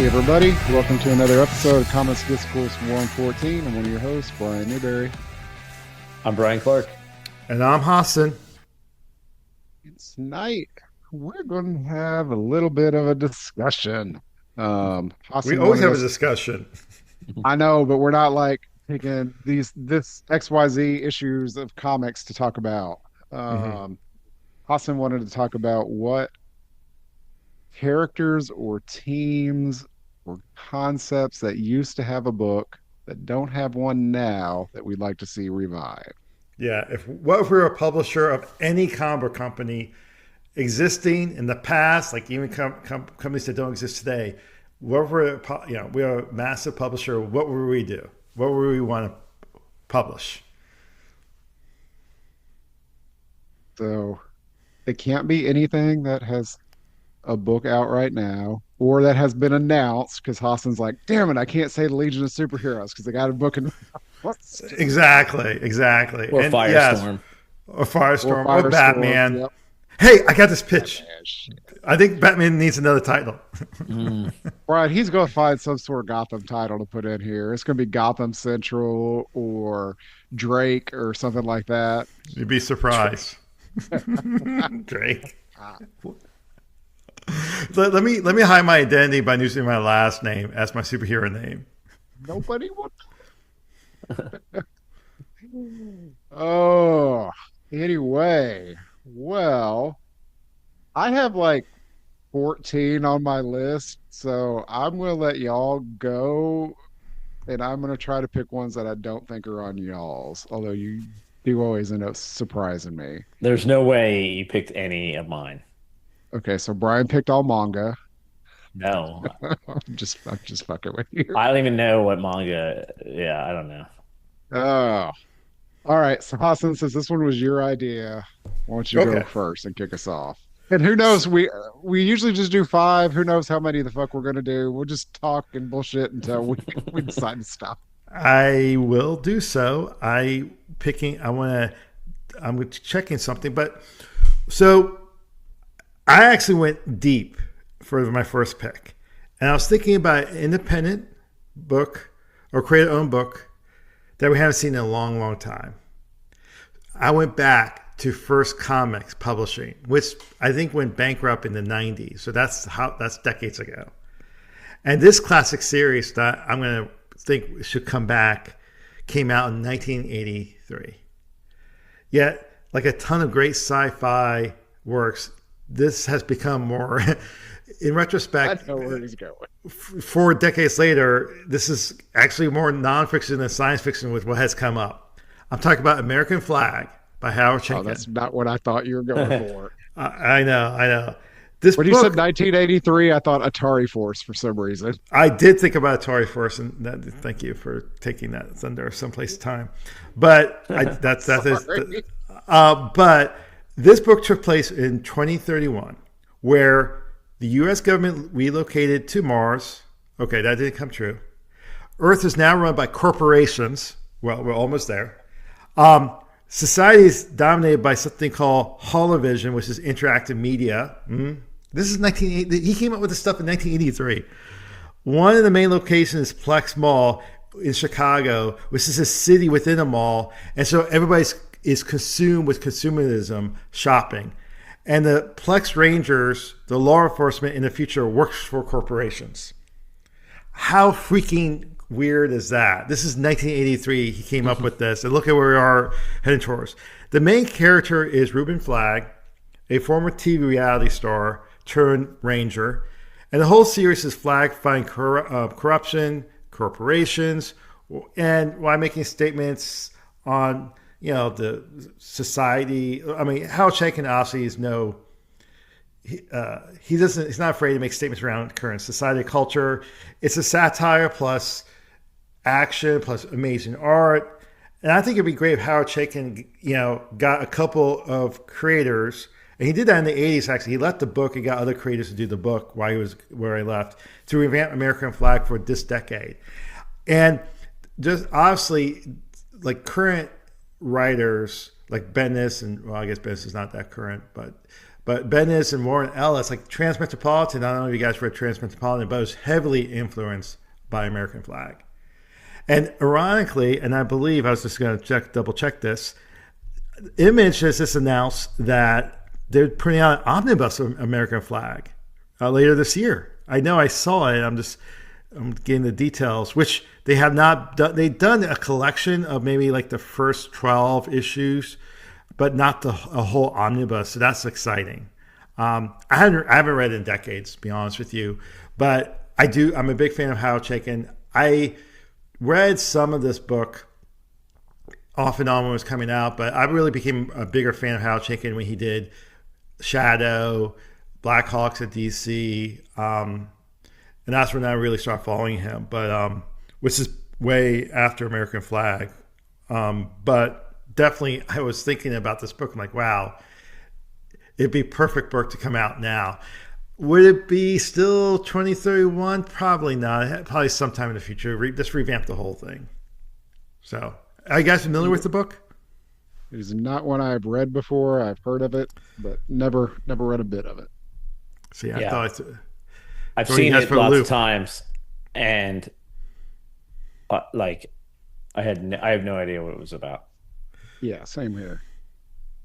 Hey everybody, welcome to another episode of Comics Discourse 114. I'm one of your hosts, Brian Newberry. I'm Brian Clark. And I'm Hassan. Tonight, we're going to have a little bit of a discussion. We Hassan always wanted have a us, discussion. I know, but we're not like picking this XYZ issues of comics to talk about. Hassan wanted to talk about what characters or teams or concepts that used to have a book that don't have one now that we'd like to see revived. Yeah, what if we were a publisher of any comic book company existing in the past, like even companies that don't exist today? What if we're a massive publisher? What would we do? What would we want to publish? So it can't be anything that has a book out right now or that has been announced because Hassan's like, damn it, I can't say the Legion of Superheroes because they got a book in. Exactly. Or And Firestorm. yes, or Firestorm, or Firestorm, Batman. yep. Hey, I got this pitch. Yeah, shit. I think Batman needs another title. Right, he's going to find some sort of Gotham title to put in here. It's going to be Gotham Central or Drake or something like that. You'd be surprised. Drake. Let me hide my identity by using my last name as my superhero name. Nobody would. Oh, anyway, well, I have like 14 on my list, so I'm going to let y'all go, and I'm going to try to pick ones that I don't think are on y'all's, although you do always end up surprising me. There's no way you picked any of mine. Okay, so Brian picked all manga. No. I'm just fucking with you. I don't even know what manga. Yeah, I don't know. Oh, all right. So Hassan, since this one was your idea, why don't you go Okay. first and kick us off? And who knows? We usually just do five. Who knows how many the fuck we're gonna do? We'll just talk and bullshit until we decide to stop. I will do so. I'm checking something, but so I actually went deep for my first pick. And I was thinking about an independent book or creator owned book that we haven't seen in a long, long time. I went back to First Comics Publishing, which I think went bankrupt in the 90s. So that's decades ago. And this classic series that I'm going to think should come back came out in 1983. Yet, like a ton of great sci-fi works, this has become more, in retrospect, I know where he's going. 4 decades later, this is actually more nonfiction than science fiction with what has come up. I'm talking about American Flag by Howard Oh, Chaykin. that's not what I thought you were going for. I know. This When you book, said 1983, I thought Atari Force for some reason. I did think about Atari Force, and thank you for taking that thunder someplace time. But Sorry. but this book took place in 2031, where the U.S. government relocated to Mars. Okay, that didn't come true. Earth is now run by corporations. Well, we're almost there. Society is dominated by something called holovision, which is interactive media. This is 1980. He came up with this stuff in 1983. One of the main locations is Plex Mall in Chicago, which is a city within a mall. And so everybody is consumed with consumerism, shopping. And the Plex Rangers, the law enforcement in the future, works for corporations. How freaking weird is that? This is 1983. He came up with this. And look at where we are heading towards. The main character is Reuben Flagg, a former TV reality star turned ranger. And the whole series is Flagg fighting corruption, corporations, and while making statements on the society. I mean, Hal Chaykin obviously is he's not afraid to make statements around current society, culture. It's a satire plus action plus amazing art. And I think it'd be great if Howard Chaykin, got a couple of creators, and he did that in the 80s actually. He left the book and got other creators to do the book while he was where he left to revamp American Flag for this decade. And just obviously like current writers like Bendis and well, I guess Bendis is not that current, but Bendis and Warren Ellis, like Transmetropolitan. I don't know if you guys read Transmetropolitan, but it was heavily influenced by American Flag. And ironically, and I believe I was just going to double check this. Image has just announced that they're putting out an omnibus of American Flag later this year. I know I saw it. I'm getting the details, which they have not done. They've done a collection of maybe like the first 12 issues, but not a whole omnibus. So that's exciting. I haven't read it in decades, to be honest with you, but I do. I'm a big fan of Howard Chaykin. I read some of this book off and on when it was coming out, but I really became a bigger fan of Hal Chaykin when he did Shadow, Black Hawks at DC, and that's when I really started following him. But which is way after American Flag. But definitely, I was thinking about this book. I'm like, wow, it'd be perfect book to come out now. Would it be still 2031? Probably not. Probably sometime in the future. Just revamp the whole thing. So, are you guys familiar with the book? It is not one I've read before. I've heard of it, but never read a bit of it. See, I thought I've seen it lots of times, and like I have no idea what it was about. Yeah, same here.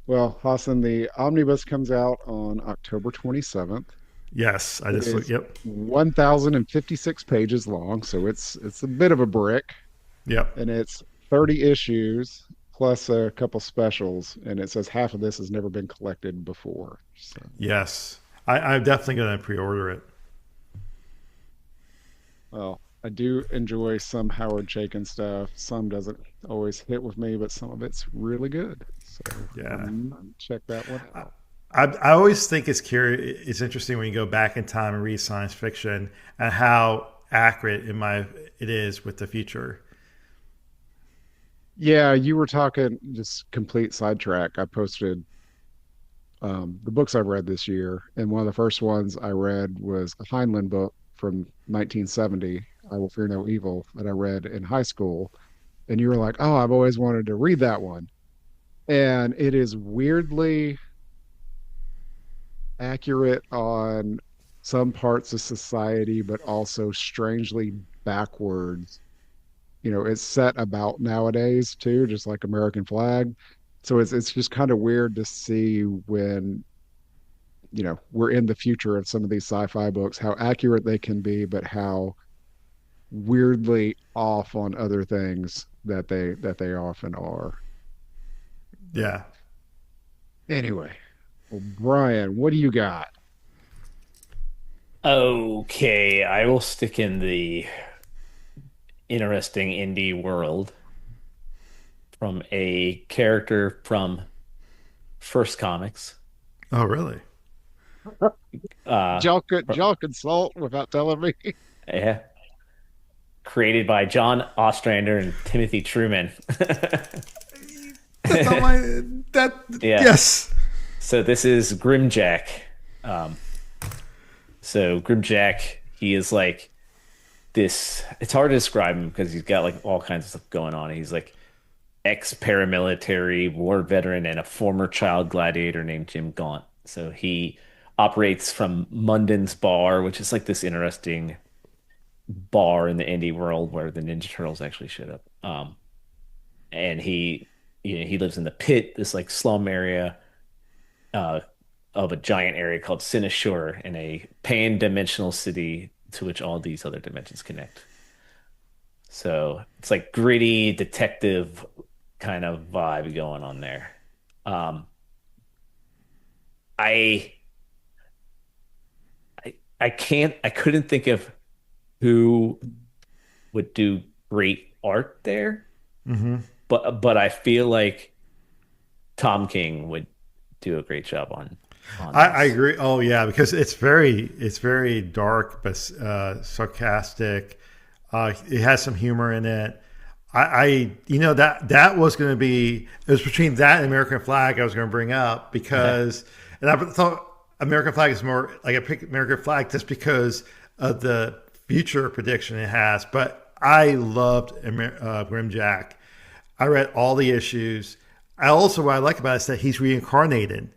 Well, Hassan, the omnibus comes out on October 27th. Yes, I just looked. Yep, 1,056 pages long, so it's a bit of a brick. Yep, and it's 30 issues plus a couple specials, and it says half of this has never been collected before. So. Yes, I'm definitely going to pre-order it. Well, I do enjoy some Howard Chaykin stuff. Some doesn't always hit with me, but some of it's really good. So yeah, check that one out. I always think it's interesting when you go back in time and read science fiction and how accurate it is with the future. Yeah, you were talking just complete sidetrack. I posted the books I've read this year, and one of the first ones I read was a Heinlein book from 1970, I Will Fear No Evil, that I read in high school. And you were like, "Oh, I've always wanted to read that one," and it is weirdly accurate on some parts of society, but also strangely backwards. It's set about nowadays too, just like American Flag. So it's just kind of weird to see when, we're in the future of some of these sci-fi books, how accurate they can be, but how weirdly off on other things that they often are. Yeah. Anyway, well, Brian, what do you got? Okay, I will stick in the interesting indie world from a character from First Comics. Oh, really? Y'all consult without telling me. Yeah. Created by John Ostrander and Timothy Truman. That's not my Yeah. Yes. So this is Grimjack. So Grimjack, he is like this. It's hard to describe him because he's got like all kinds of stuff going on. He's like ex-paramilitary war veteran and a former child gladiator named Jim Gaunt. So he operates from Munden's Bar, which is like this interesting bar in the indie world where the Ninja Turtles actually showed up. And he lives in the pit, this like slum area of a giant area called Sinashore in a pan-dimensional city to which all these other dimensions connect. So it's like gritty detective kind of vibe going on there. I couldn't think of who would do great art there. Mm-hmm. But I feel like Tom King would do a great job on I agree. Oh yeah, because it's very dark but sarcastic. It has some humor in it. That was going to be, it was between that and American Flag I was going to bring up because and I thought American Flag is more like I picked American Flag just because of the future prediction it has. But I loved Grimjack. I read all the issues. I also what I like about it is that he's reincarnated.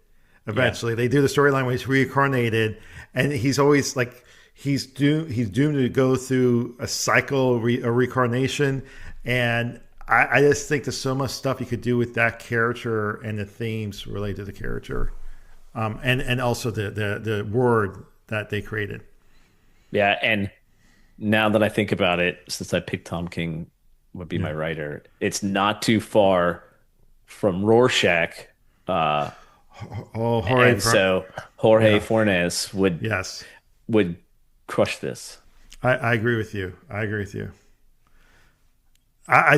Yeah. Eventually, they do the storyline where he's reincarnated, and he's always like he's doomed to go through a cycle, a reincarnation, and I just think there's so much stuff you could do with that character and the themes related to the character, and also the word that they created. Yeah. And now that I think about it, since I picked Tom King would be Yeah. my writer, it's not too far from Rorschach. Uh, Oh, hooray and for so Jorge yeah, Fornes yes. would crush this. I agree with you. I agree with you.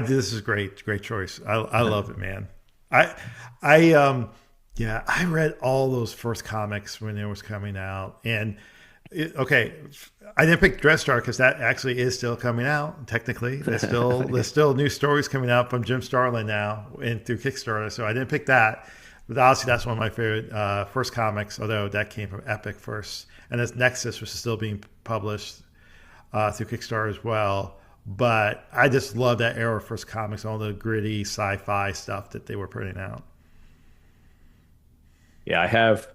This is great, great choice. I love it, man. I yeah, I read all those first comics when it was coming out, and okay, I didn't pick Dread Star because that actually is still coming out. Technically, there's still new stories coming out from Jim Starlin now and through Kickstarter. So I didn't pick that, but obviously that's one of my favorite first comics. Although that came from Epic first, and this Nexus, which is still being published through Kickstarter as well. But I just love that era of first comics, all the gritty sci-fi stuff that they were putting out. Yeah, I have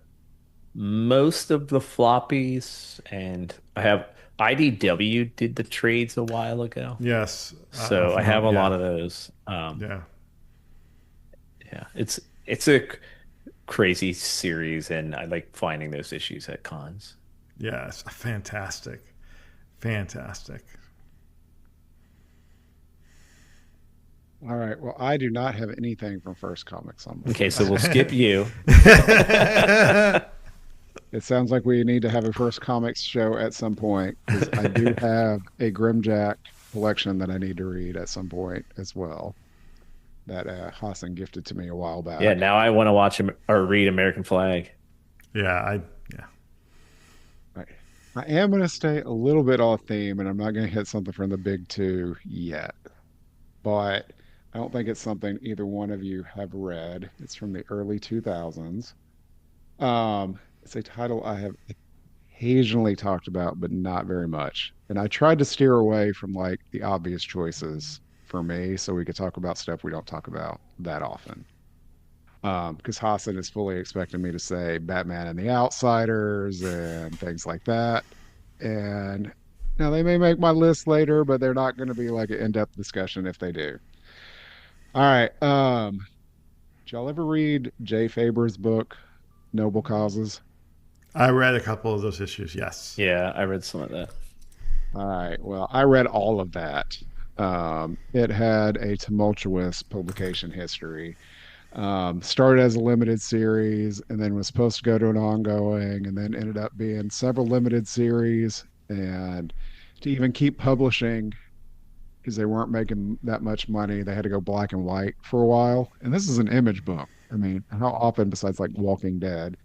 most of the floppies, and I have IDW did the trades a while ago. Yes, I'm So I have familiar. a Yeah, lot of those. yeah, Yeah, it's a crazy series, and I like finding those issues at cons. yeah. It's fantastic, fantastic. All right. Well, I do not have anything from First Comics on my Okay, so we'll list. skip you. It sounds like we need to have a First Comics show at some point because I do have a Grimjack collection that I need to read at some point as well that Hassan gifted to me a while Yeah, back. now I want to watch or read American Flag. Yeah, yeah. I, I am going to stay a little bit off theme and I'm not going to hit something from the big two yet, but I don't think it's something either one of you have read. It's from the early 2000s. It's a title I have occasionally talked about, but not very much. And I tried to steer away from like the obvious choices for me so we could talk about stuff we don't talk about that often. Because Hassan is fully expecting me to say Batman and the Outsiders and things like that. And now they may make my list later, but they're not going to be like an in-depth discussion if they do. All right. Did y'all ever read Jay Faber's book, Noble Causes? I read a couple of those issues. Yes. Yeah, I read some of that. All right. Well, I read all of that. It had a tumultuous publication history. Started as a limited series and then was supposed to go to an ongoing and then ended up being several limited series. And to even keep publishing, because they weren't making that much money, they had to go black and white for a while. And this is an image book. I mean, how often, besides like Walking Dead,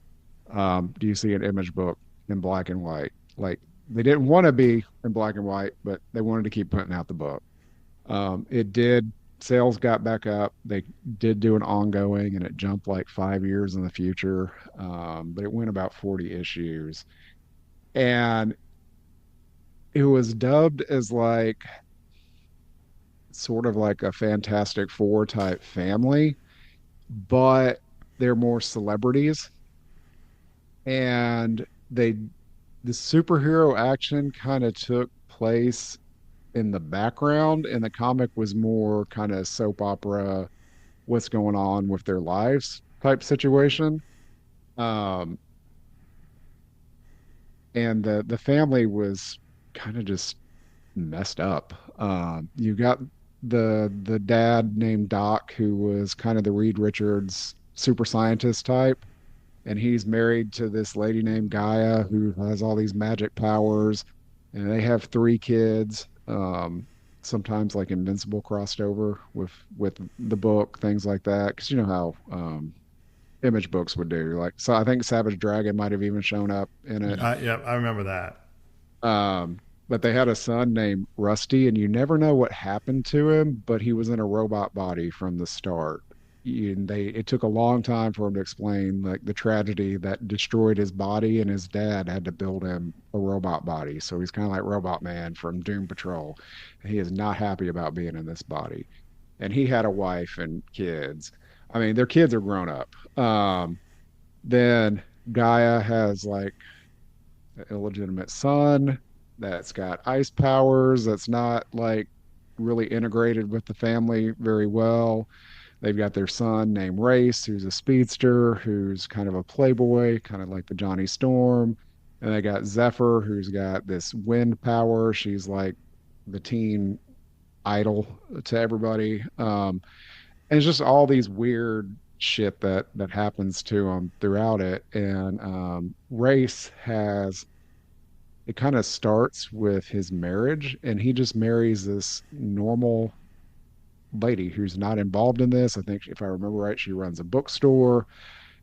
do you see an image book in black and white? Like they didn't want to be in black and white, but they wanted to keep putting out the book. It did, sales got back up. They did do an ongoing and it jumped like 5 years in the future. But it went about 40 issues. And it was dubbed as like sort of like a Fantastic Four type family, but they're more celebrities. And they the superhero action kind of took place in the background, and the comic was more kind of soap opera, what's going on with their lives type situation. Um, and the family was kind of just messed up. You got the dad named Doc, who was kind of the Reed Richards super scientist type, and he's married to this lady named Gaia who has all these magic powers, and they have three kids. Sometimes like Invincible crossed over with the book, things like that, because you know how image books would do. Like, so I think Savage Dragon might have even shown up in it. Yeah, I remember that. Um, but they had a son named Rusty, and you never know what happened to him, but he was in a robot body from the start. And it took a long time for him to explain like the tragedy that destroyed his body, and his dad had to build him a robot body. So he's kind of like Robot Man from Doom Patrol. He is not happy about being in this body. And he had a wife and kids. I mean, their kids are grown up. Then Gaia has like an illegitimate son that's got ice powers, that's not like really integrated with the family very well. They've got their son named Race, who's a speedster, who's kind of a playboy, kind of like the Johnny Storm. And they got Zephyr, who's got this wind power. She's like the teen idol to everybody. And it's just all these weird shit that happens to him throughout it. And Race has it kind of starts with his marriage, and he just marries this normal lady who's not involved in this. I think if I remember right, she runs a bookstore,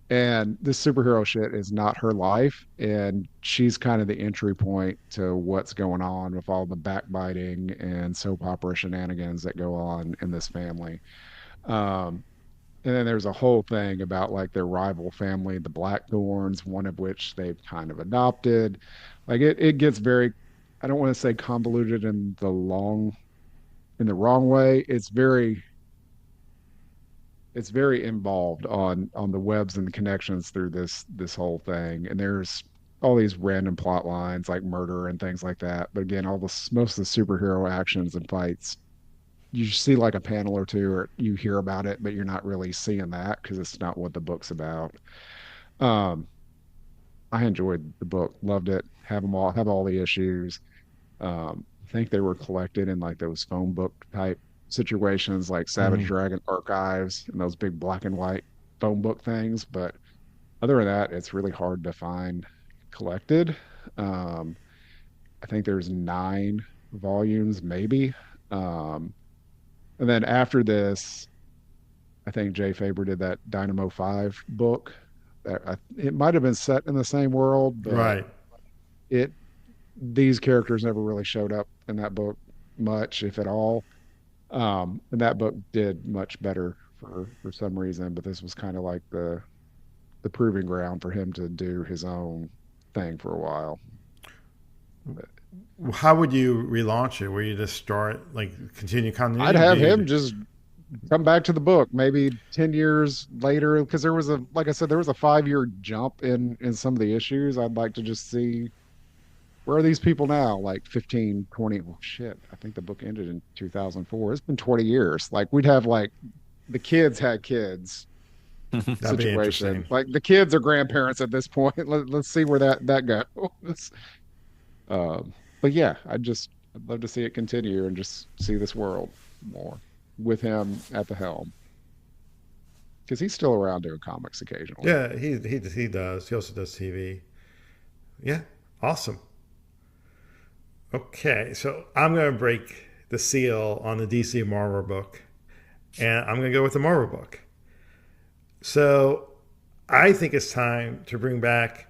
and this superhero shit is not her life, and she's kind of the entry point to what's going on with all the backbiting and soap opera shenanigans that go on in this family. Um, and then there's a whole thing about like their rival family, the Blackthorns, one of which they've kind of adopted. Like it gets very, I don't want to say convoluted in the wrong way. It's very involved on the webs and the connections through this whole thing. And there's all these random plot lines like murder and things like that. But again, all the most of the superhero actions and fights you see like a panel or two or you hear about it, but you're not really seeing that because it's not what the book's about. Um, I enjoyed the book, loved it, have all the issues. I think they were collected in like those phone book type situations like Savage Mm. Dragon Archives and those big black and white phone book things. But other than that, it's really hard to find collected. Um, I think there's 9 volumes, maybe. Um, and then after this, I think Jay Faber did that Dynamo 5 book. It might have been set in the same world, but Right. it these characters never really showed up in that book much, if at all. And that book did much better for some reason, but this was kind of like the proving ground for him to do his own thing for a while. But How would you relaunch it? Where you just start like continue I'd continuity? have him Dude. just come back to the book maybe 10 years later because there was a like I said there was a 5 year jump in some of the issues. I'd like to just see where are these people now like 15, 20. Well, shit, I think the book ended in 2004. It's been 20 years. Like we'd have like the kids had kids That'd be situation, interesting. like the kids are grandparents at this point. Let's see where that goes. But yeah, I'd love to see it continue and just see this world more with him at the helm because he's still around doing comics occasionally. Yeah, he does. He also does TV. Yeah, awesome. Okay, so I'm gonna break the seal on the DC Marvel book, and I'm gonna go with the Marvel book. So I think it's time to bring back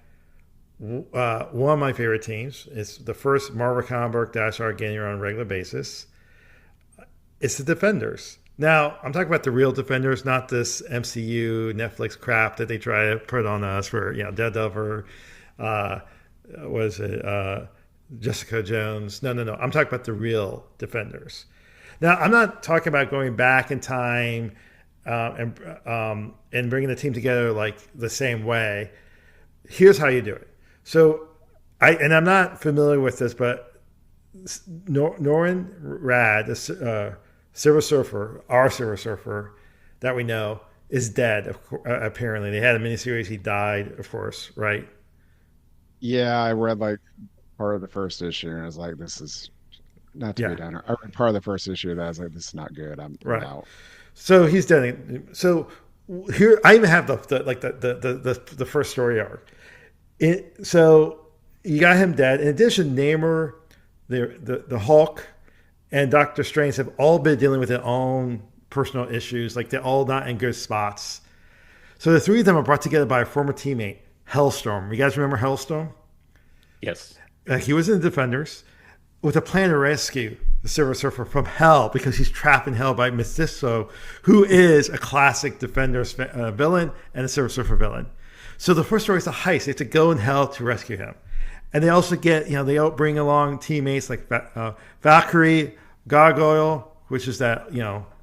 one of my favorite teams. It's the first Marvel comic book that I started getting on a regular basis. It's the Defenders. Now, I'm talking about the real Defenders, not this MCU Netflix crap that they try to put on us for, Daredevil, uh, was it Jessica Jones? No, no, no. I'm talking about the real Defenders. Now, I'm not talking about going back in time and bringing the team together like the same way. Here's how you do it. So, I'm not familiar with this, but Norrin Rad, the Silver Surfer, our Silver Surfer that we know, is dead. Apparently, they had a miniseries. He died, of course, right? Yeah, I read like part of the first issue and I was like, this is not to be Yeah, done. I read part of the first issue that I was like, this is not good. I'm right. out. So he's dead. So here, I even have the first story arc. So you got him dead. In addition, Namor, the Hulk, and Doctor Strange have all been dealing with their own personal issues. Like they're all not in good spots. So the three of them are brought together by a former teammate, Hellstorm. You guys remember Hellstorm? Yes. He was in the Defenders with a plan to rescue the Silver Surfer from hell because he's trapped in hell by Mephisto, who is a classic Defenders villain and a Silver Surfer villain. So the first story is a heist. They have to go in hell to rescue him. And they also get, they bring along teammates like Valkyrie, Gargoyle, which is that,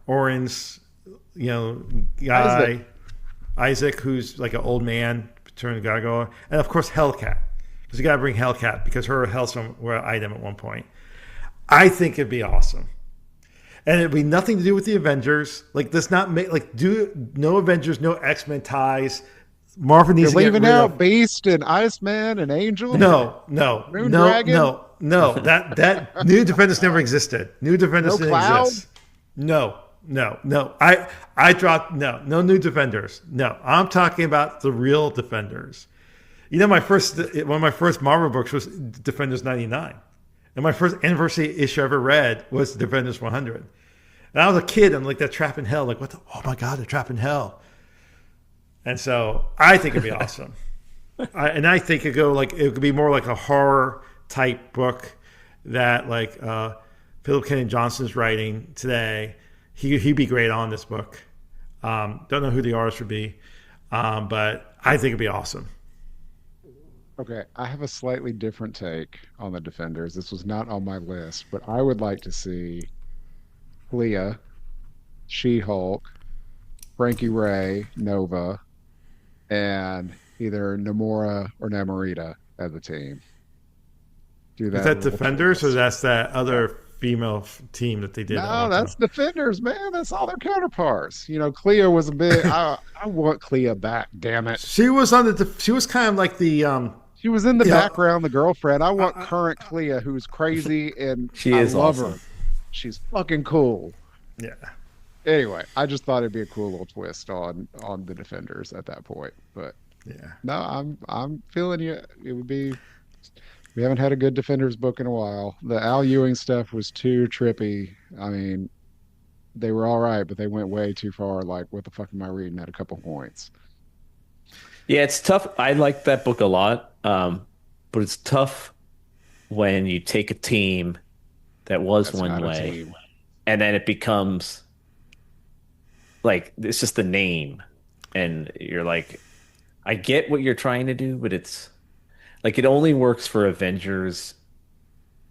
orange you know, Isaac. guy, Isaac, who's like an old man turned gargoyle, and of course Hellcat, because you got to bring Hellcat because her Hellstrom were an item at one point. I think it'd be awesome, and it'd be nothing to do with the Avengers. Like, let's not make like do no Avengers, no X-Men ties. Marvel You're needs to get leaving rid out of. Beast and Iceman and Angel, No, no, Moon no, Dragon, no, no. That New Defenders never existed. New Defenders no didn't Cloud. exist. No, no, no. I dropped no New Defenders. No, I'm talking about the real Defenders. You know, my first one of my first Marvel books was Defenders '99, and my first anniversary issue I ever read was Defenders 100. And I was a kid. I'm like, that trap in hell. Like, what? Oh my god, the trap in hell. And so I think it'd be awesome. And I think it could be more like a horror type book that like Philip Kennedy Johnson's writing today. He'd be great on this book. Don't know who the artist would be, but I think it'd be awesome. Okay, I have a slightly different take on the Defenders. This was not on my list, but I would like to see Clea, She-Hulk, Frankie Ray, Nova, and either Namora or Namorita as a team. Do Is that that little Defenders or twist. that's that Yeah. other female team that they did a No, long time ago? that's Defenders, man. That's all their counterparts. Clea was a bit. I want Clea back. Damn it. She was on the. She was kind of like the. She was in the You know, background, the girlfriend. I want I, current Clea, who's crazy, and She I is love her. awesome. She's fucking cool. yeah. Anyway, I just thought it'd be a cool little twist on the Defenders at that point. But Yeah. no, I'm feeling you. It would be. We haven't had a good Defenders book in a while. The Al Ewing stuff was too trippy. I mean, they were all right, but they went way too far. Like, what the fuck am I reading at a couple points? Yeah, it's tough. I like that book a lot, but it's tough when you take a team that was That's one not a way team. and then it becomes like it's just the name, and you're like, I get what you're trying to do, but it's like it only works for Avengers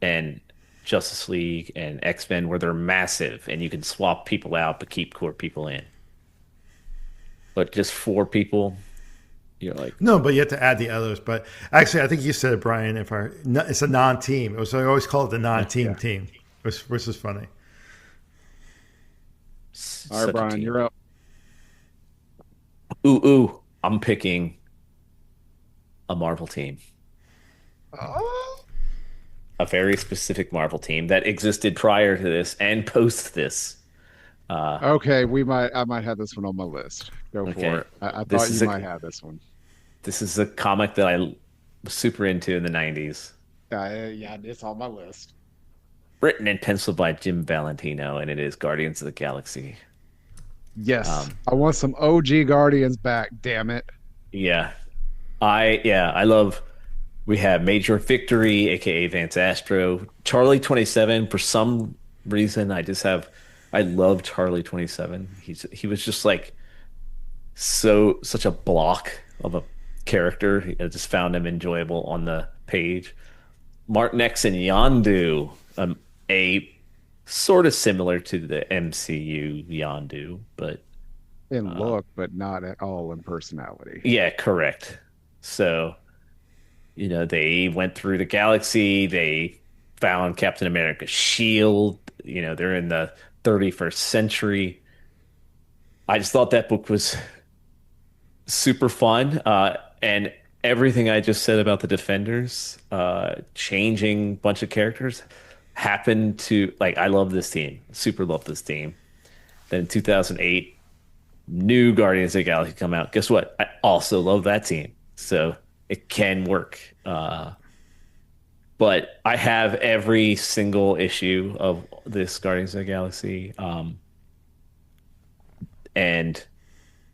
and Justice League and X-Men where they're massive and you can swap people out but keep core people in. But just four people, you're like, No, but you have to add the others. But actually, I think you said it, Brian. If I, no, it's a non-team. It was I always call it the non-team Yeah. team, which is funny. All right, such a Brian, team. you're up. Ooh, I'm picking a Marvel team, Oh. a very specific Marvel team that existed prior to this and post this. Uh, Okay, I might have this one on my list. Go for okay, it. I this thought you is a might have this one. this is a comic that I was super into in the 90s. Yeah, it's on my list. Written and penciled by Jim Valentino, and it is Guardians of the Galaxy. Yes, Um, I want some OG Guardians back. Damn it. yeah, I love. We have Major Victory, aka Vance Astro, Charlie 27. For some reason, I love Charlie 27. He was just like such a block of a character. I just found him enjoyable on the page. Martin X and Yondu, a sort of similar to the MCU Yondu, but In uh, look, but not at all in personality. yeah, correct. So, they went through the galaxy, they found Captain America's shield, they're in the 31st century. I just thought that book was super fun. And everything I just said about the Defenders, changing a bunch of characters, happened to like I love this team, super love this team. Then in 2008, new Guardians of the Galaxy come out. Guess what? I also love that team, so it can work. But I have every single issue of this Guardians of the Galaxy, and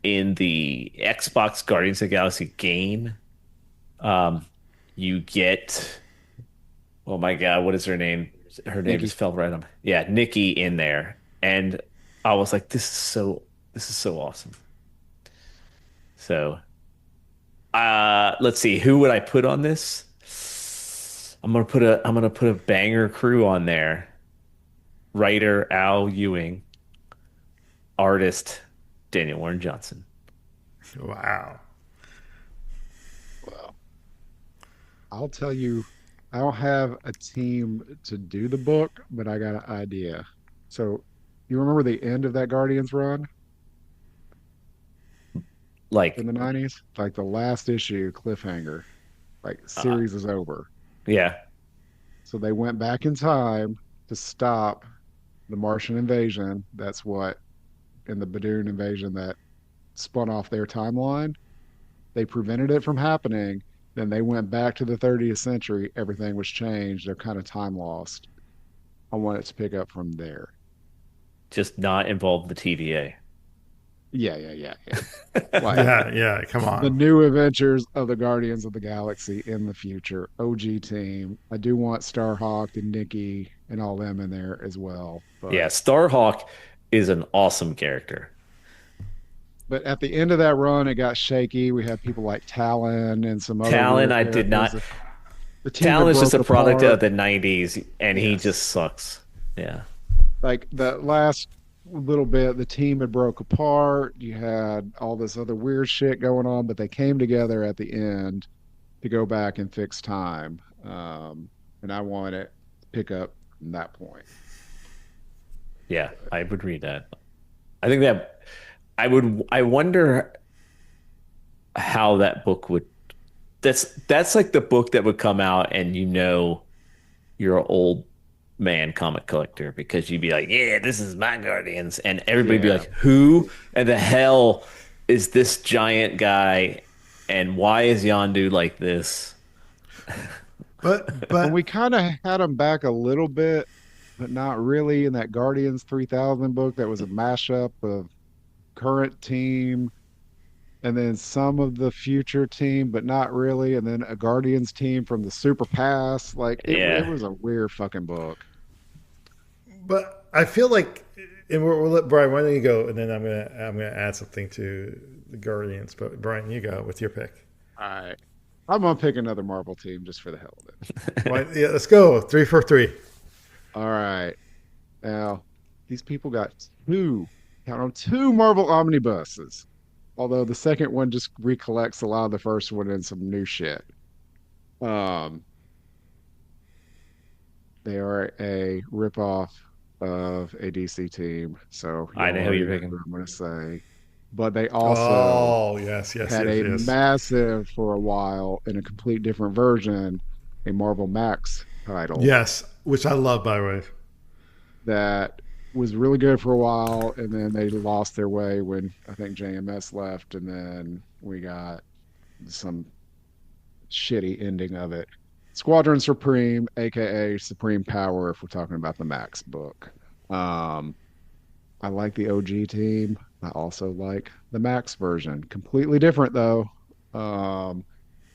in the Xbox Guardians of the Galaxy game, um, you get oh my God, what is her name? Her name Nikki. just fell right on. Yeah, Nikki in there, and I was like, this is so awesome. So, let's see, who would I put on this? I'm gonna put a banger crew on there. Writer Al Ewing, artist Daniel Warren Johnson. Wow. Well, I'll tell you, I don't have a team to do the book, but I got an idea. So, you remember the end of that Guardians run in Like, the 90s? Like the last issue, cliffhanger, like uh, series is over. yeah, So they went back in time to stop the Martian invasion. That's what in the Badoon invasion that spun off their timeline. They prevented it from happening. Then they went back to the 30th century. Everything was changed. They're kind of time lost. I want it to pick up from there. just not involve the TVA. Yeah. Like Yeah. Come the on. new adventures of the Guardians of the Galaxy in the future. OG team. I do want Starhawk and Nikki and all them in there as well. Yeah, Starhawk is an awesome character. But at the end of that run, it got shaky. We had people like Talon and some other Talon, weird I did characters. not. The team Talon had is just a broken product of apart. the 90s, and he Yes. just sucks. Yeah. Like the last little bit, the team had broke apart. You had all this other weird shit going on, but they came together at the end to go back and fix time. And I want it to pick up from that point. Yeah, I would read that. I think that I wonder how that book would that's like the book that would come out and you're an old man comic collector because you'd be like, yeah, this is my Guardians, and everybody'd be Yeah. like, who and the hell is this giant guy, and why is Yondu like this? And we But kind of had them back a little bit, but not really in that Guardians 3000 book that was a mashup of current team and then some of the future team, but not really, and then a Guardians team from the Super Pass. Like it Yeah. was a weird fucking book. but I feel like, and we'll let Brian. Why don't you go, and then I'm gonna add something to the Guardians. But Brian, you go with your pick. All right. I'm gonna pick another Marvel team just for the hell of it. Why, yeah, let's go. 3 for 3. All right. Now, these people got count on two Marvel omnibuses. Although the second one just recollects a lot of the first one and some new shit. Um, they are a ripoff of a DC team, so I y'all know who already you're know picking. who I'm gonna say. But they also Oh had a yes. massive for a while in a complete different version, a Marvel Max title Yes, which I love, by the way. that was really good for a while, and then they lost their way when I think JMS left, and then we got some shitty ending of it. Squadron Supreme, aka Supreme Power, if we're talking about the Max book. Um, I like the OG team. I also like the Max version. Completely different though. Um,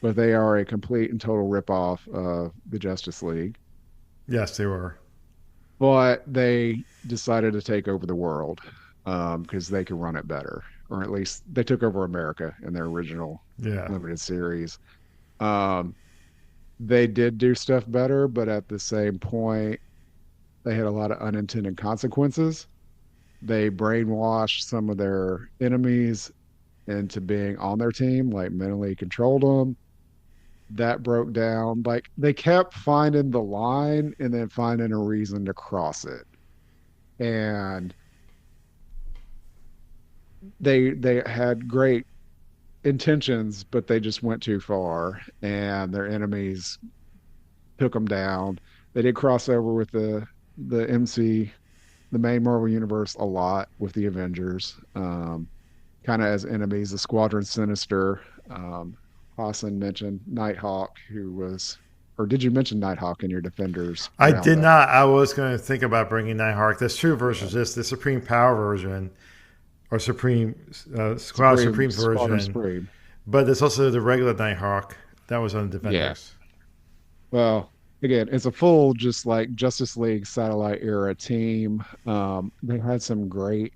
but they are a complete and total ripoff of the Justice League. Yes, they were. But they decided to take over the world because they could run it better, or at least they took over America in their original Yeah. limited series. Um, they did do stuff better, but at the same point, they had a lot of unintended consequences. They brainwashed some of their enemies into being on their team, like mentally controlled them. That broke down. Like they kept finding the line and then finding a reason to cross it. And they had great intentions, but they just went too far, and their enemies took them down. They did cross over with the MC, the main Marvel universe, a lot with the Avengers, kind of as enemies. The Squadron Sinister. Hassan mentioned Nighthawk, who was, or did you mention Nighthawk in your Defenders I did roundup? not. I was going to think about bringing Nighthawk. There's two Yeah, versions. This the Supreme Power version or Supreme Squad Supreme Supreme Squadron version, Supreme. but there's also the regular Nighthawk that was on Yeah. Defenders. Well, again, it's a full just like Justice League satellite era team. They had some great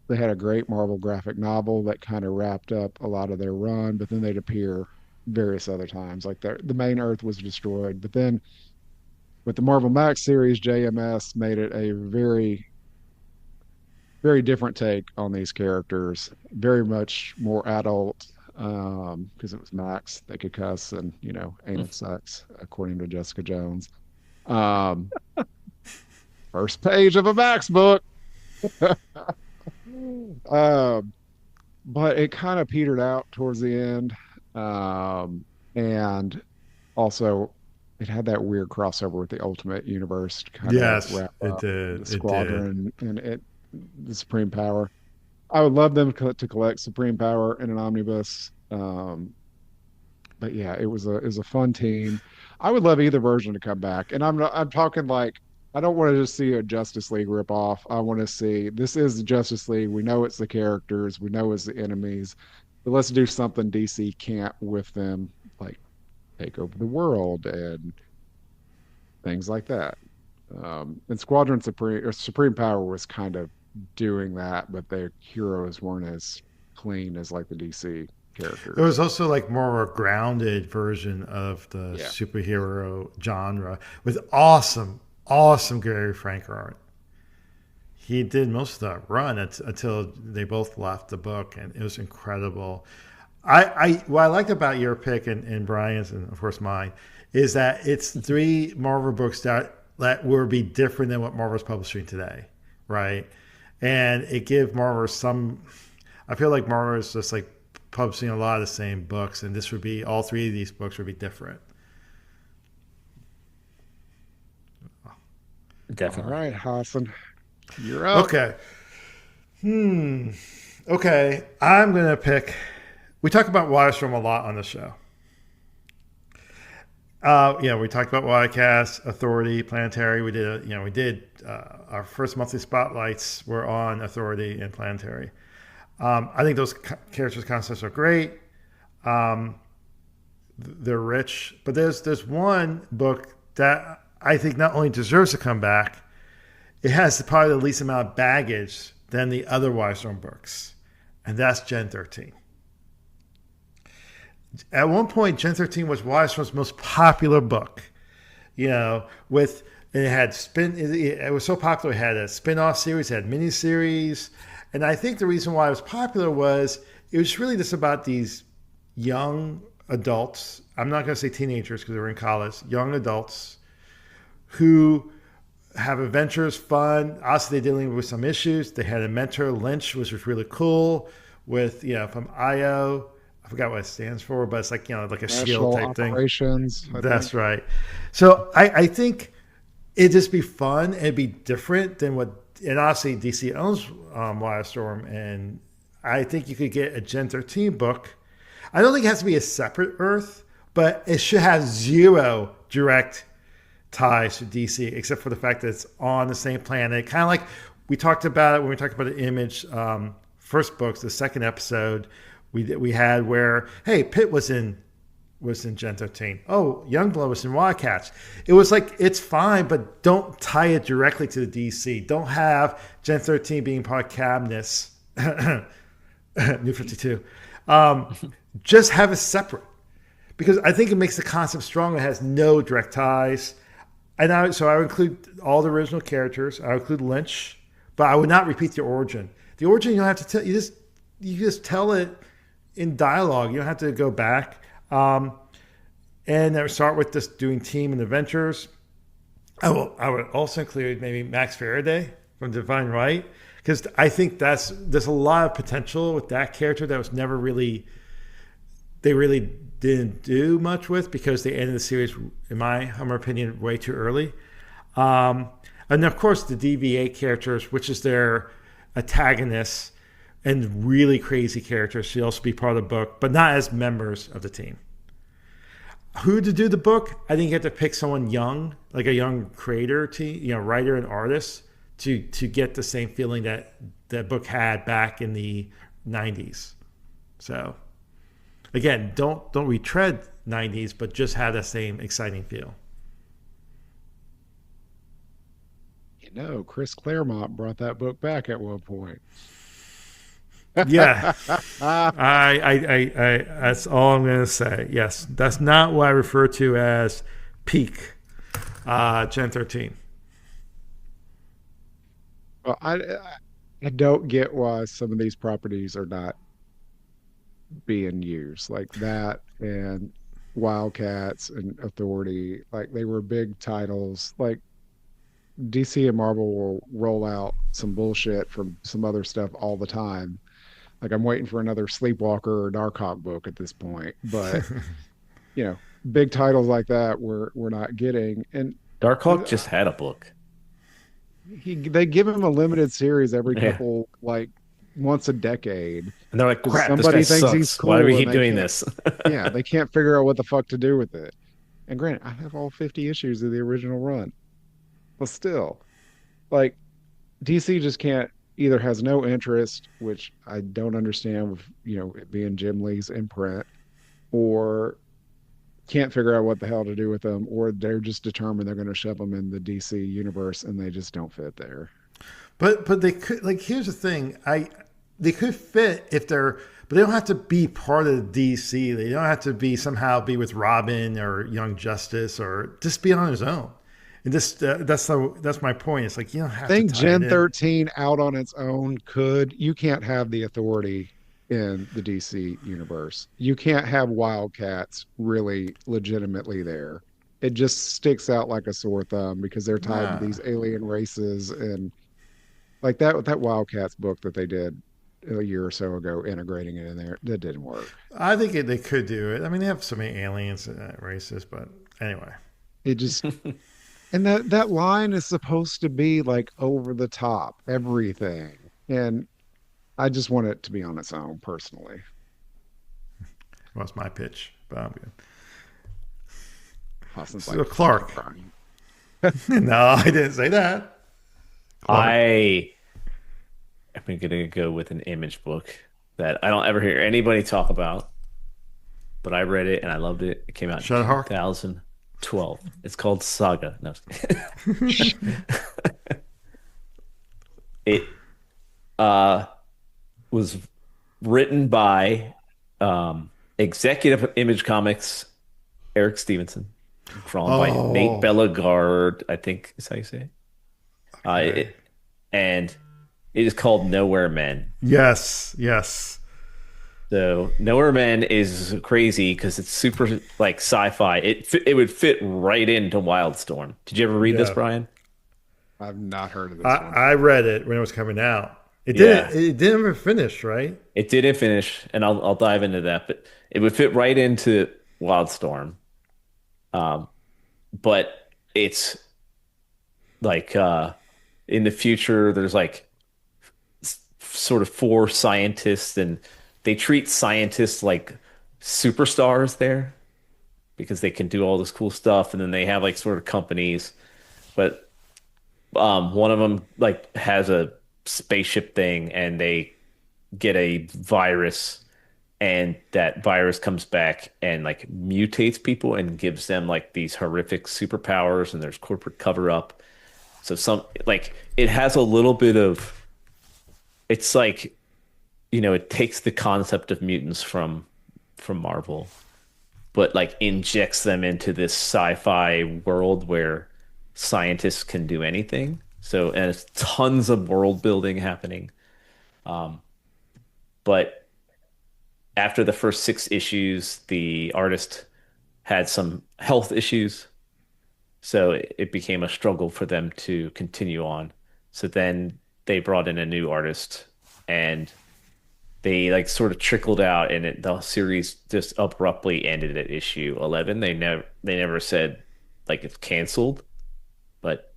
they had a great Marvel graphic novel that kind of wrapped up a lot of their run, but then they'd appear various other times. Like the main Earth was destroyed, but then with the Marvel Max series, JMS made it a very very different take on these characters. Very much more adult, because it was Max. They could cuss and anal sex, according to Jessica Jones. Um, First page of a Max book. um, but it kind of petered out towards the end. And also, it had that weird crossover with the Ultimate Universe to kind of Yes, wrap it up the did. It did. Squadron and the Supreme Power. I would love them to collect Supreme Power in an omnibus. But yeah, it was a fun team. I would love either version to come back. And I'm talking like I don't want to just see a Justice League ripoff. I want to see this is the Justice League. We know it's the characters, we know it's the enemies, but let's do something DC can't with them, like take over the world and things like that. And Squadron Supreme or Supreme Power was kind of doing that, but their heroes weren't as clean as like the DC There was characters. also like more of a grounded version of the Yeah. superhero genre with awesome, awesome Gary Frank art. He did most of the run until they both left the book, and it was incredible. What I liked about your pick and Brian's and of course mine is that it's three Marvel books that will be different than what Marvel's publishing today, right? And it gives Marvel some. I feel like Marvel is just like publishing a lot of the same books, and this would be all three of these books would be different. All Definitely. right, Hassan, you're up. Okay. Hmm. Okay. I'm gonna pick. We talk about Wildstorm a lot on the show. We talked about Wildcast, Authority, Planetary. We did our first monthly spotlights were on Authority and Planetary. I think those characters concepts are great. Um, they're rich, but there's one book that I think not only deserves to come back, it has probably the least amount of baggage than the other Wildstorm books, and that's Gen 13. At one point, Gen 13 was Wildstorm's most popular book. With and it had it was so popular. It had a spin-off series, it had miniseries, and I think the reason why it was popular was it was really just about these young adults. I'm not going to say teenagers because they were in college. Young adults who have adventures, fun. Obviously, they're dealing with some issues. They had a mentor, Lynch, which was really cool. With from IO, I forgot what it stands for, but it's like a shield National type thing. operations, I think. That's right. So I think it'd just be fun. It'd be different than what, and obviously DC owns Wildstorm, and I think you could get a Gen 13 book. I don't think it has to be a separate Earth, but it should have zero direct ties to DC, except for the fact that it's on the same planet. Kind of like we talked about it when we talked about the Image first books, the second episode we had where, hey, Pitt was in Gen 13. Oh, Youngblood was in Wildcats. It was like, it's fine, but don't tie it directly to the DC. Don't have Gen 13 being part of Cabinets, New 52. Just have it separate. Because I think it makes the concept stronger. It has no direct ties. So I would include all the original characters. I would include Lynch, but I would not repeat the origin. The origin you don't have to tell. You just tell it in dialogue. You don't have to go back. And I would start with just doing team and adventures. I would also include maybe Max Faraday from Divine Right, because I think there's a lot of potential with that character that was never really, they really didn't do much with, because they ended the series, in my humble opinion, way too early. And of course the DV8 characters, which is their antagonists and really crazy characters, should also be part of the book, but not as members of the team. Who to do the book? I think you have to pick someone young, like a young creator, writer and artist, to get the same feeling that that book had back in the 90s. So again, don't retread 90s, but just have that same exciting feel. Chris Claremont brought that book back at one point. Yeah, I that's all I'm going to say. Yes, that's not what I refer to as peak Gen 13. Well, I don't get why some of these properties are not being used like that and Wildcats and Authority. Like they were big titles. Like DC and Marvel will roll out some bullshit from some other stuff all the time. Like I'm waiting for another Sleepwalker or Darkhawk book at this point. But you know, big titles like that we're not getting. And Darkhawk just had a book. they give him a limited series every Yeah. couple like once a decade And they're like, because crap, this guy somebody thinks he's sucks. Why do we cool and keep they doing can't. this? Yeah, they can't figure out what the fuck to do with it. And granted, I have all 50 issues of the original run, but still, like DC just can't either has no interest, which I don't understand with it being Jim Lee's imprint, or can't figure out what the hell to do with them, or they're just determined they're going to shove them in the DC universe and they just don't fit there. But they could, like, here's the thing. They could fit if they're, but they don't have to be part of DC. They don't have to be somehow be with Robin or Young Justice, or just be on his own. And just that's my point. It's like you don't I have to think tie it Gen in. 13 out on its own could. You can't have the authority in the DC universe. You can't have Wildcats really legitimately there. It just sticks out like a sore thumb because they're tied to Nah, these alien races and like that Wildcats book that they did a year or so ago, integrating it in there, that didn't work. I think they could do it. I mean, they have so many aliens and races, but anyway. It just and that line is supposed to be like over the top, everything. And I just want it to be on its own personally. Well, that's my pitch, but I'm good. Austin's So like, fuck you, Clark. Brian. No, I didn't say that. Clark. I am gonna go with an image book that I don't ever hear anybody talk about, but I read it and I loved it. It came out in Shadowhawk. 2012. It's called Saga. No, it uh was written by executive Image Comics Eric Stevenson, drawn by Nate Oh, Bellegarde, I think is how you say it. okay. And it is called Nowhere Men. Yes, yes. So Nowhere Men is crazy because it's super like sci-fi. It would fit right into Wildstorm. Did you ever read this, Yeah. Brian? I've not heard of I, this one. I read it when it was coming out. Yeah, It didn't ever finish, right? it didn't finish, and I'll dive into that, but it would fit right into Wildstorm. Um, but it's like in the future, there's like sort of four scientists, and they treat scientists like superstars there because they can do all this cool stuff, and then they have like sort of companies. But one of them like has a spaceship thing, and they get a virus, and that virus comes back and like mutates people and gives them like these horrific superpowers, and there's corporate cover up. So some like it has a little bit of it's like it takes the concept of mutants from Marvel, but like injects them into this sci-fi world where scientists can do anything. So and it's tons of world building happening. Um, but after the first six issues, the artist had some health issues, so it became a struggle for them to continue on. So then they brought in a new artist, and they like sort of trickled out, and the series just abruptly ended at issue 11. They never said like it's canceled, but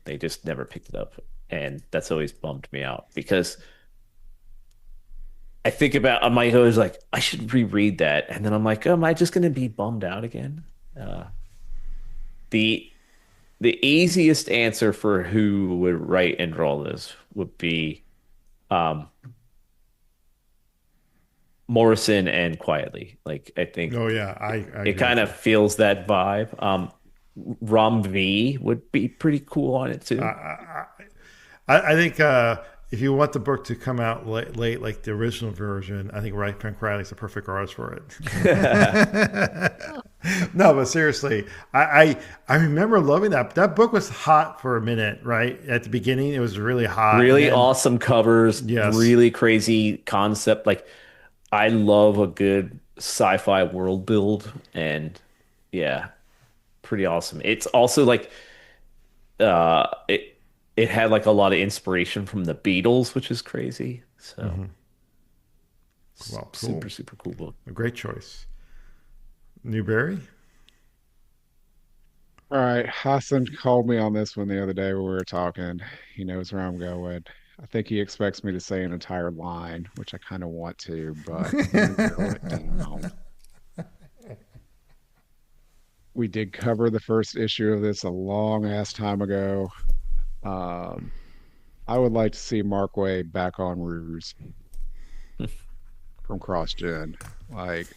they just never picked it up, and that's always bummed me out because I think about I might always like I should reread that, and then I'm like, oh, am I just going to be bummed out again? Uh, the the easiest answer for who would write and draw this would be um, Morrison and Quietly. Like I think Oh yeah, I it agree kind with of you. feels that vibe. Rom V would be pretty cool on it too. I think if you want the book to come out late like the original version, I think Frank Riley's the perfect artist for it. No, but seriously, I remember loving that. That book was hot for a minute, right? At the beginning, it was really hot. And Really then, awesome covers, yes. really crazy concept. Like I love a good sci-fi world build and yeah, pretty awesome. It's also like it had like a lot of inspiration from the Beatles, which is crazy. So Hmm. Well, cool. super, super cool book. A great choice. Newberry? All right, Hassan called me on this one the other day when we were talking. He knows where I'm going. I think he expects me to say an entire line, which I kind of want to, but I'm going to narrow it down. We did cover the first issue of this a long ass time ago. Um, I would like to see Mark Wade back on Ruse from CrossGen. Like,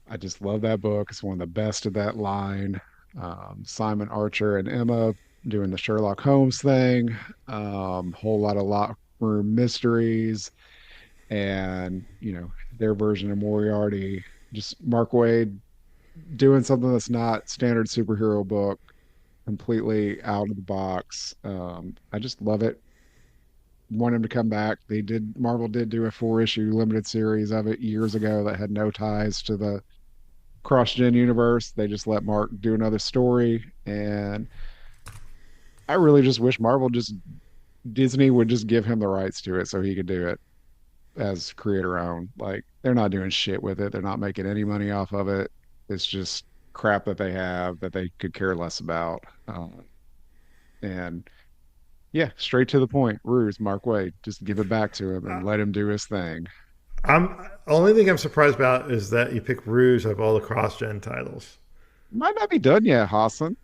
I just love that book. It's one of the best of that line. Simon Archer and Emma doing the Sherlock Holmes thing. Whole lot of locker room mysteries, and their version of Moriarty. Just Mark Wade doing something that's not standard superhero book, completely out of the box. I just love it. Want him to come back. Marvel did do a 4-issue limited series of it years ago that had no ties to the cross-gen universe. They just let Mark do another story, and I really just wish Disney would just give him the rights to it so he could do it as creator owned. Like, they're not doing shit with it. They're not making any money off of it. It's just crap that they have that they could care less about. And yeah, straight to the point. Ruse, Mark Wade, just give it back to him and let him do his thing. I'm only thing I'm surprised about is that you pick Rouge of all the cross-gen titles. Might not be done yet, Hassan.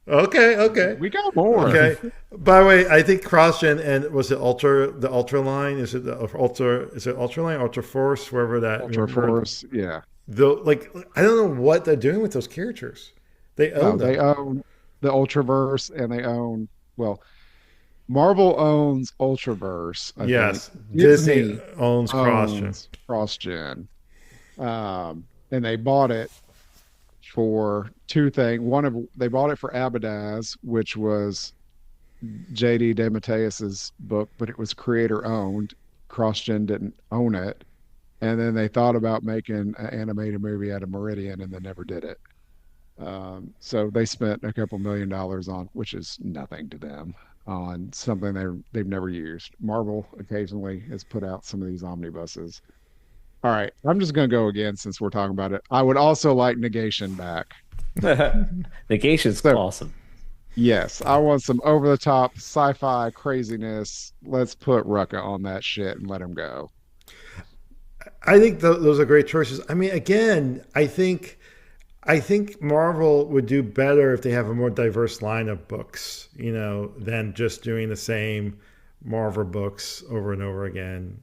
Okay, okay, We got more. okay. By the way, I think cross-gen and was it the Ultra line? Is it the Ultra? Is it Ultra line, Ultra Force, wherever that? Ultra Force, yeah. Like I don't know what they're doing with those characters. They No, own they them. own the Ultraverse and they own, well, Marvel owns Ultraverse, I think. Yes, Disney Disney owns cross-gen. owns CrossGen. And they bought it for two things. They bought it for Abadaz, which was JD DeMatteis's book, but it was creator owned. CrossGen didn't own it. And then they thought about making an animated movie out of Meridian and they never did it. So they spent a couple $1 million on, which is nothing to them, on something they've never used. Marvel occasionally has put out some of these omnibuses. All right, I'm just gonna go again since we're talking about it. I would also like Negation back. Negation's So awesome. yes, I want some over the top sci-fi craziness. Let's put Rucka on that shit and let him go. I think those are great choices. I mean, again, I think Marvel would do better if they have a more diverse line of books, than just doing the same Marvel books over and over again.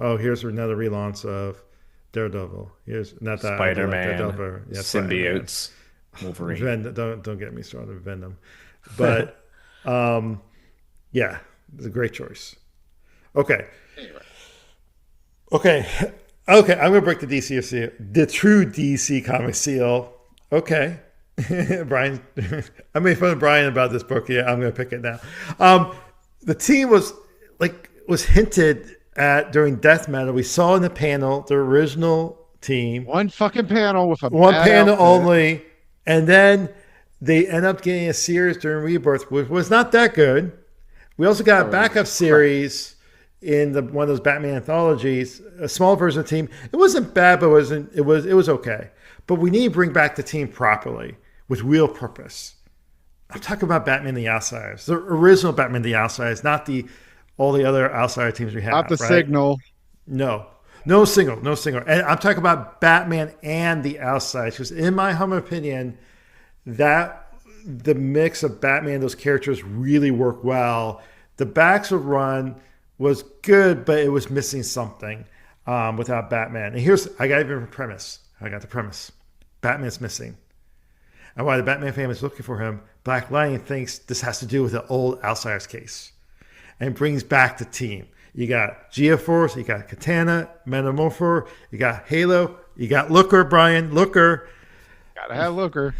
Oh, here's another relaunch of Daredevil. Here's not that I do like Spider-Man, Daredevil. Yeah, Spider-Man. symbiotes, Wolverine. Don't get me started with Venom, but yeah, it's a great choice. Okay, Anyway, okay, okay. I'm gonna break the DC seal, the true DC comic seal. Okay, Brian. I made fun of Brian about this book. Yeah, I'm gonna pick it now. The team was hinted at during Death Metal. We saw in the panel the original team, one fucking panel with a one bad panel outfit. only, and then they end up getting a series during Rebirth, which was not that good. We also got a Oh, it backup was crap. series in one of those Batman anthologies, a small version of the team. It wasn't bad, but it was okay. But we need to bring back the team properly with real purpose. I'm talking about Batman the Outsiders, the original Batman the Outsiders, not all the other outsider teams we have. Not the right? signal. No, no single. And I'm talking about Batman and the Outsiders, because in my humble opinion, that the mix of Batman and those characters really work well. The Baxter run was good, but it was missing something without Batman. And I got even a premise. I got the premise. Batman's missing. And while the Batman family is looking for him, Black Lightning thinks this has to do with the old Outsiders case. and brings back the team. You got Geoforce, you got Katana, Metamorpho, you got Halo, you got Looker, Brian, Looker. Gotta have Looker.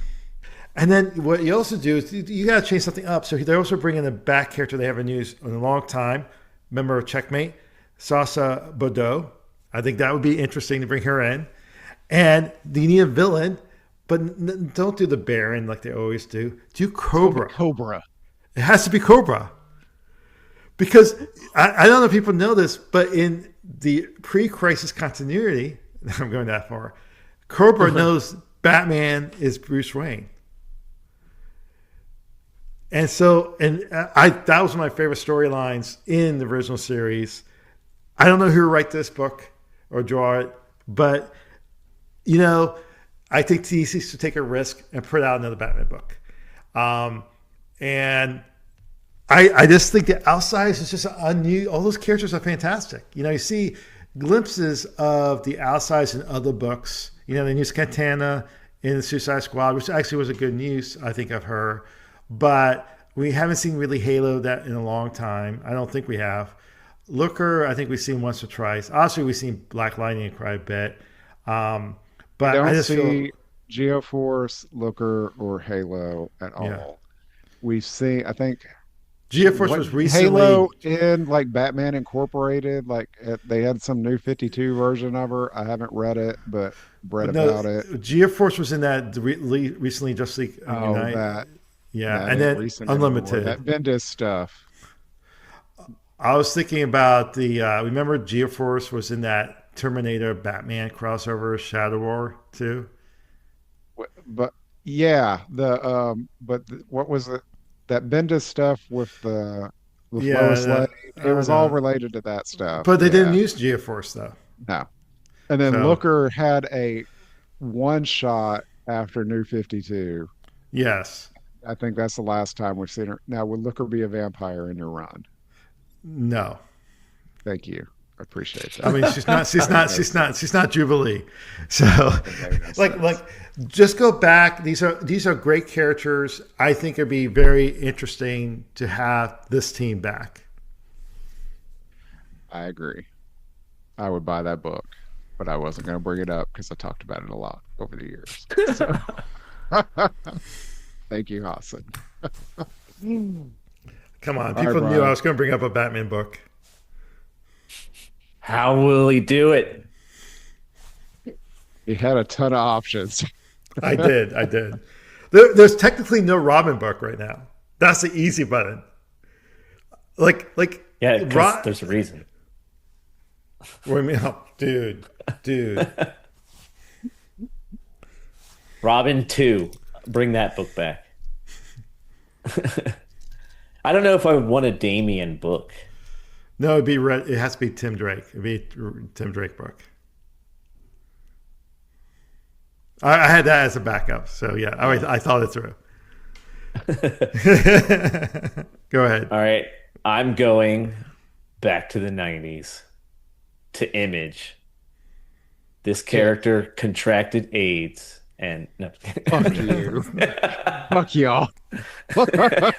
And then what you also do is you got to change something up. So they're also bringing a back character they haven't used in a long time. Member of Checkmate, Sasa Bordeaux. I think that would be interesting to bring her in. And you need a villain, but don't do the Baron like they always do. Do Cobra. Cobra. It has to be Cobra. Because I don't know if people know this, but in the pre-crisis continuity, I'm going that far, Cobra knows Batman is Bruce Wayne. And so, that was one of my favorite storylines in the original series. I don't know who wrote this book or draw it, but I think DC should take a risk and put out another Batman book. And I just think the Outsiders is just unusual. All those characters are fantastic. You see glimpses of the Outsiders in other books. They used Katana in the Suicide Squad, which actually was a good use, I think, of her. But we haven't seen really Halo that in a long time. I don't think we have. Looker, I think we've seen once or twice. Obviously, we've seen Black Lightning quite a bit. But Don't I just see feel, Geoforce, Looker, or Halo at yeah. all. We've seen, I think, GeoForce what was recently, Halo in like Batman Incorporated, like they had some new 52 version of her. I haven't read it, but read no, about it. GeoForce was in that recently Justice League Oh, Unite. Yeah, that and ain't then recent anymore. Unlimited. That Bendis stuff. I was thinking about remember GeoForce was in that Terminator Batman crossover Shadow War too? But yeah, what was it? That Bendis stuff with Lois Yeah, Lane. It I was all know. related to that stuff. But they didn't Yeah. use GeoForce though. No. And then So, Looker had a one shot after New 52. yes. I think that's the last time we've seen her. Now, would Looker be a vampire in your run? No. Thank you. I appreciate I that. mean, she's not. She's That made not. no She's sense. not. She's not Jubilee. So, It made no like, sense. just go back. These are great characters. I think it'd be very interesting to have this team back. I agree. I would buy that book, but I wasn't going to bring it up because I talked about it a lot over the years. So, thank you, Hassan. Come on, All right, people knew I Brian. was going to bring up a Batman book. How will he do it? He had a ton of options. I did. I did. There's technically no Robin book right now. That's the easy button. Like, Yeah, because there's a reason. What do you mean? Oh, dude. Robin 2, bring that book back. I don't know if I would want a Damien book. No, it'd be red. It has to be Tim Drake. It'd be a Tim Drake book. I had that as a backup. So yeah, I thought it through. Go ahead. All right, I'm going back to the 90s to Image. This character contracted AIDS and no. Fuck you. Fuck y'all. I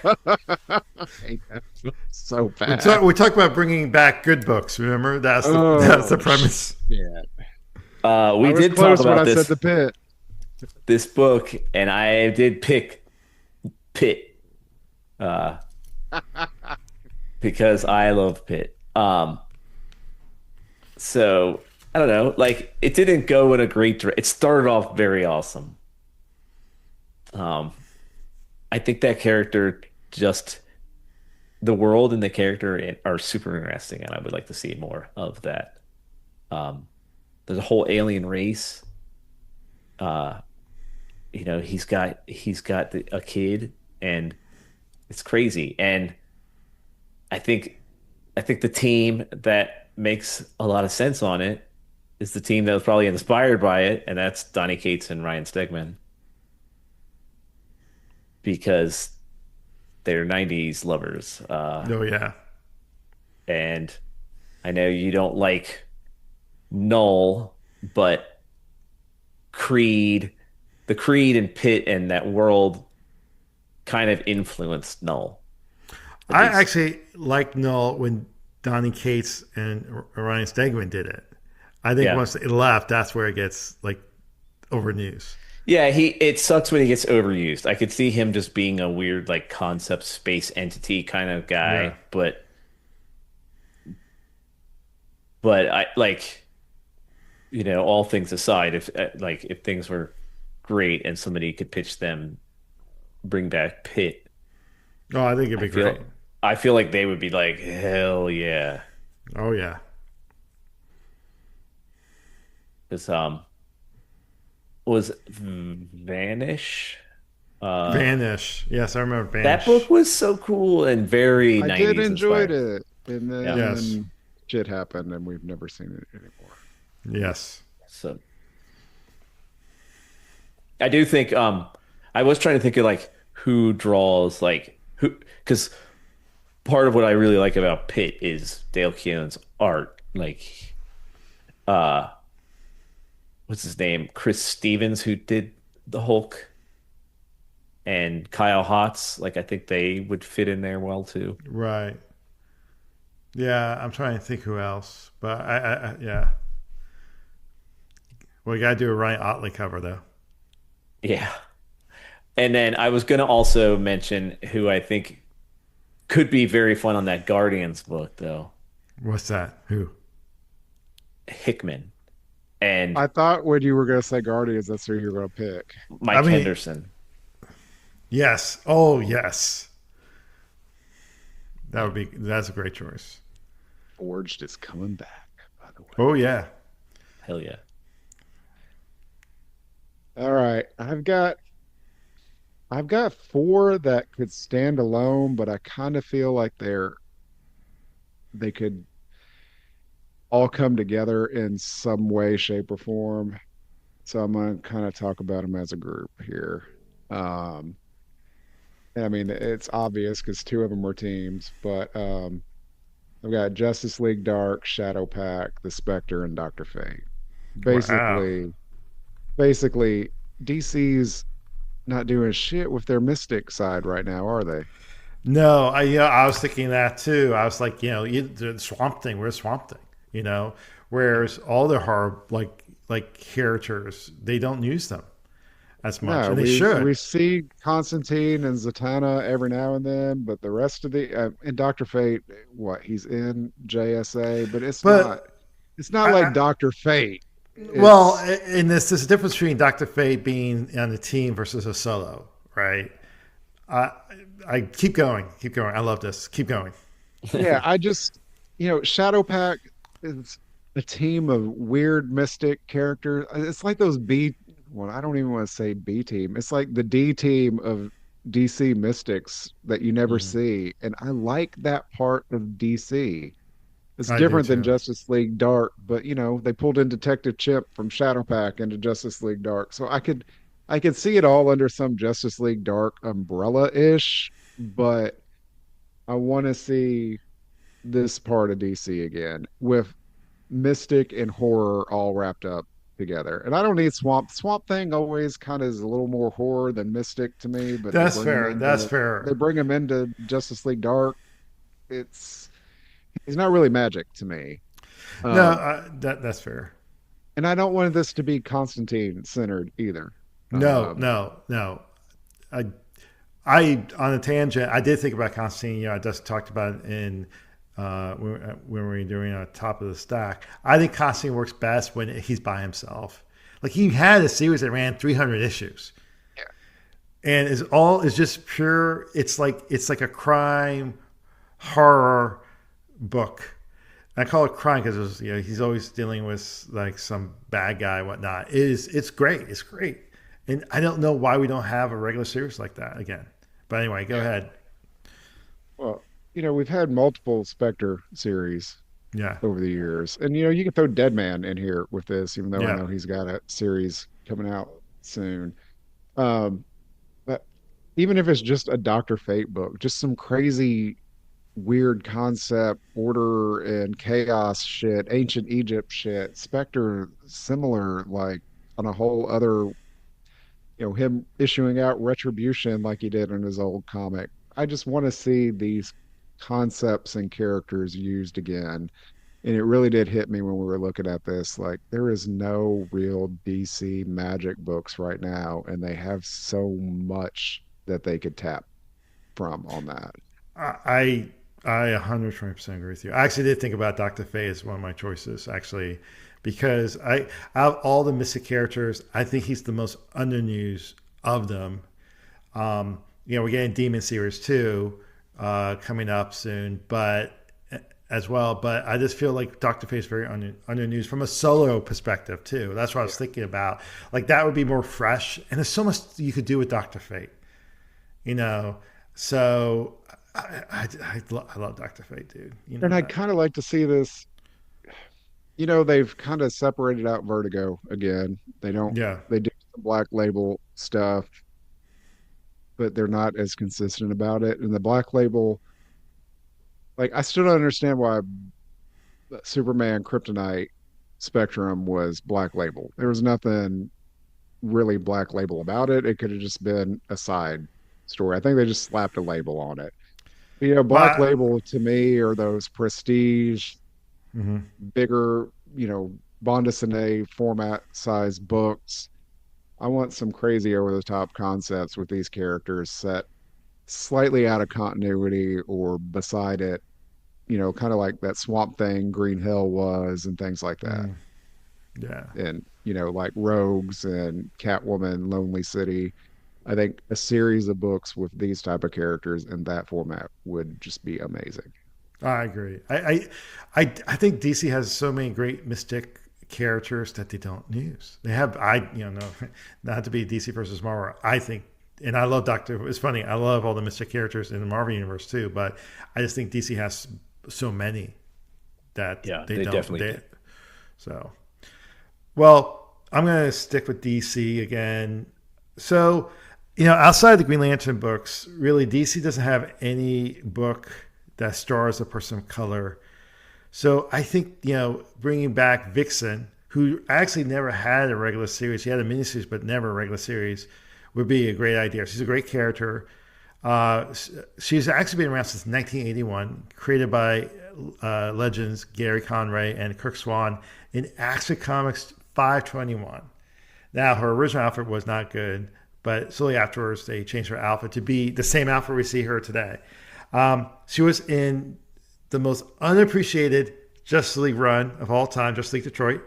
hate that so bad. We talked about bringing back good books. Remember that's the premise. Yeah. We I was did talk close when about I this said the pit. this book, and I did pick Pitt because I love Pitt. So I don't know, like it didn't go in a great direction. It started off very awesome. I think that character just the world and the character are super interesting, and I would like to see more of that. There's a whole alien race. He's got a kid, and it's crazy. And I think the team that makes a lot of sense on it is the team that was probably inspired by it, and that's Donny Cates and Ryan Stegman because they're 90s lovers. Oh yeah. And I know you don't like Null, but the Creed and Pitt and that world kind of influenced Null. at I least. actually like Null when Donny Cates and Ryan Stegman did it. I think Yeah. once they left, that's where it gets like overused. Yeah, it sucks when he gets overused. I could see him just being a weird like concept space entity kind of Yeah. guy, but I like, all things aside, if like if things were great and somebody could pitch them bring back Pitt, Oh, I think it'd I be great. feel I feel like they would be like, hell yeah. Oh yeah. 'Cause was Vanish. Vanish. Yes, I remember That book Vanish. was so cool and very I did 90s enjoyed inspired. it, and Yeah. Yes. then shit happened, and we've never seen it anymore. Yes. So I do think I was trying to think of like who draws like who because part of what I really like about Pitt is Dale Keown's art. Like uh what's his name? Chris Stevens who did the Hulk and Kyle Hotz. Like I think they would fit in there well too. Right. Yeah, I'm trying to think who else, but yeah. Well, you gotta do a Ryan Otley cover though. Yeah. And then I was gonna also mention who I think could be very fun on that Guardians book though. What's that? Who? Hickman and I thought when you were going to say Guardians, that's who you were going to pick. I Mike mean, Henderson. yes. Oh, yes. That Yeah. would be. That's a great choice. Forged is coming back, by the way. Oh yeah. Hell yeah. All right, I've got four that could stand alone, but I kind of feel like they could all come together in some way, shape, or form. So I'm gonna kind of talk about them as a group here. Um, I mean, it's obvious because two of them were teams, but I've got Justice League Dark, Shadow Pack, The Spectre, and Doctor Fate. Wow. Basically, basically, DC's not doing shit with their Mystic side right now, are they? No, I was thinking that too. I was like, the Swamp Thing. Where's Swamp Thing? You know, whereas all the horror like characters, they don't use them as much, No, and they we should. see Constantine and Zatanna every now and then, but the rest of the and Doctor Fate, what he's in JSA, but But it's not like I, Doctor Fate. well, It's in this, there's a difference between Doctor Fate being on the team versus a solo, right? I I keep going. I love this. Keep going. yeah, I just Shadow Pack is a team of weird mystic characters. It's like those B, well, I don't even want to say B team. It's like the D team of DC Mystics that you never Mhm. see. And I like that part of DC. It's I do different than too. Justice League Dark, but they pulled in Detective Chimp from Shadow Pack into Justice League Dark. So I could see it all under some Justice League Dark umbrella-ish, but I want to see this part of DC again with mystic and horror all wrapped up together. And I don't need Swamp Thing always kind of is a little more horror than mystic to me, but That's fair. That's they fair. bring him into Justice League Dark. It's he's not really magic to me. No, Um, that's fair. and I don't want this to be Constantine centered either. No, Um, no, no. I I on a tangent. I did think about Constantine. I just talked about it in when we were doing top of the stack. I think Constantine works best when he's by himself. Like he had a series that ran 300 issues, and is just pure. It's like a crime horror book. I call it crime because he's always dealing with like some bad guy, and whatnot. It's great. It's great, and I don't know why we don't have a regular series like that again. But anyway, go yeah. ahead. Well, we've had multiple Spectre series Yeah, over the years. And you can throw Deadman in here with this, even though I yeah. know he's got a series coming out soon. Um, but even if it's just a Doctor Fate book, just some crazy, weird concept, order and chaos shit, ancient Egypt shit, Spectre similar, like on a whole other, him issuing out retribution like he did in his old comic. I just want to see these concepts and characters used again. And it really did hit me when we were looking at this. Like, there is no real DC magic books right now, and they have so much that they could tap from on that. I I 120% agree with you. I actually did think about Dr. Fate as one of my choices, actually, because out of all the Mystic characters, I think he's the most underused of them. We're getting Demon Series 2 coming up soon, but as well. But I just feel like Dr. Fate is very underused from a solo perspective too. That's what I was thinking about. Like that would be more fresh, and there's so much you could do with Dr. Fate. You know, so I love Dr. Fate, dude. You know And I'd that. kind of like to see this. They've kind of separated out Vertigo again. Yeah. They do some Black Label stuff, but they're not as consistent about it. And the Black Label, like, I still don't understand why Superman Kryptonite Spectrum was Black Label. There was nothing really Black Label about it. It could have just been a side story. I think they just slapped a label on it. But, Black Well, Label to me are those prestige, mhm. bigger, bande dessinée format size books. I want some crazy over the top concepts with these characters set slightly out of continuity or beside it, kind of like that Swamp Thing Green Hill was and things like that. Mm, yeah. And, like Rogues and Catwoman, Lonely City. I think a series of books with these type of characters in that format would just be amazing. I agree. I think DC has so many great mystic characters that they don't use. They have no, not to be DC versus Marvel. I think, and I love Doctor. It's funny. I love all the mystic characters in the Marvel universe too. But I just think DC has so many that Yeah, they they don't. definitely do. So well, I'm gonna stick with DC again. So outside the Green Lantern books, really DC doesn't have any book that stars a person of color. So I think bringing back Vixen, who actually never had a regular series, he had a miniseries but never a regular series, would be a great idea. She's a great character. She's actually been around since 1981, created by legends Gary Conray and Kirk Swan in Action Comics 521. Now, her original outfit was not good, but slowly afterwards they changed her outfit to be the same outfit we see her today. She was in the most unappreciated Justice League run of all time, Justice League Detroit.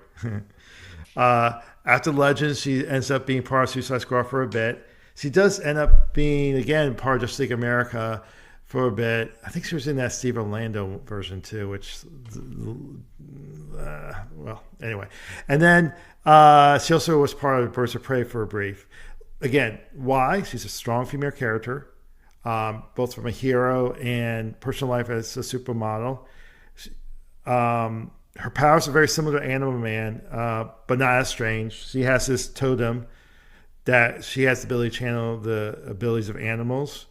After Legends, she ends up being part of Suicide Squad for a bit. She does end up being, again, part of Justice League America for a bit. I think she was in that Steve Orlando version too, which, well, anyway. And then she also was part of Birds of Prey for a brief. Again, why? She's a strong female character, both from a hero and personal life as a supermodel. Her powers are very similar to Animal Man, but not as strange. She has this totem that she has the ability to channel the abilities of animals.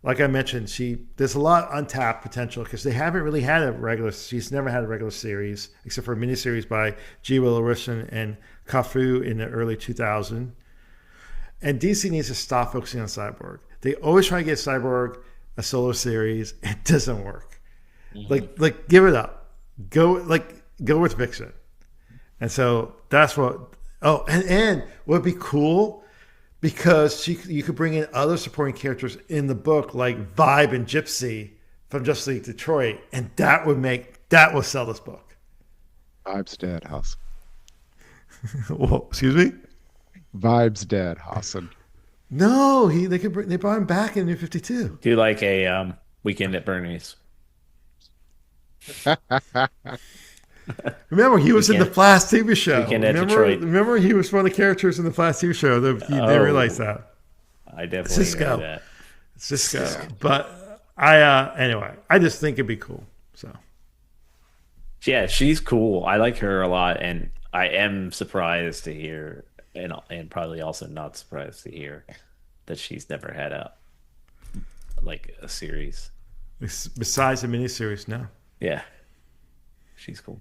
Like I mentioned, there's a lot of untapped potential because they haven't really had a regular. She's never had a regular series except for a miniseries by G. Willow Wilson and Cafu in the early 2000s. And DC needs to stop focusing on Cyborg. They always try to get Cyborg a solo series. It doesn't work. Like give it up. Go with Vixen. And so that's what. Oh, and would be cool because you could bring in other supporting characters in the book like Vibe and Gypsy from Justice League Detroit, and that will sell this book. Vibes dead, Hassan. Well, excuse me. Vibes dead, Hassan. No, they brought him back in New 52. Do like a weekend at Bernie's. Remember, he was in the Weekend, Flash TV show. weekend at Detroit. Remember, he was one of the characters in the Flash TV show. They realized Oh, that. I definitely know Cisco. that. Cisco. But anyway, I just think it'd be cool. So Yeah, she's cool. I like her a lot, and I am surprised to hear, and probably also not surprised to hear that she's never had a series. besides the miniseries, no. Yeah, she's cool.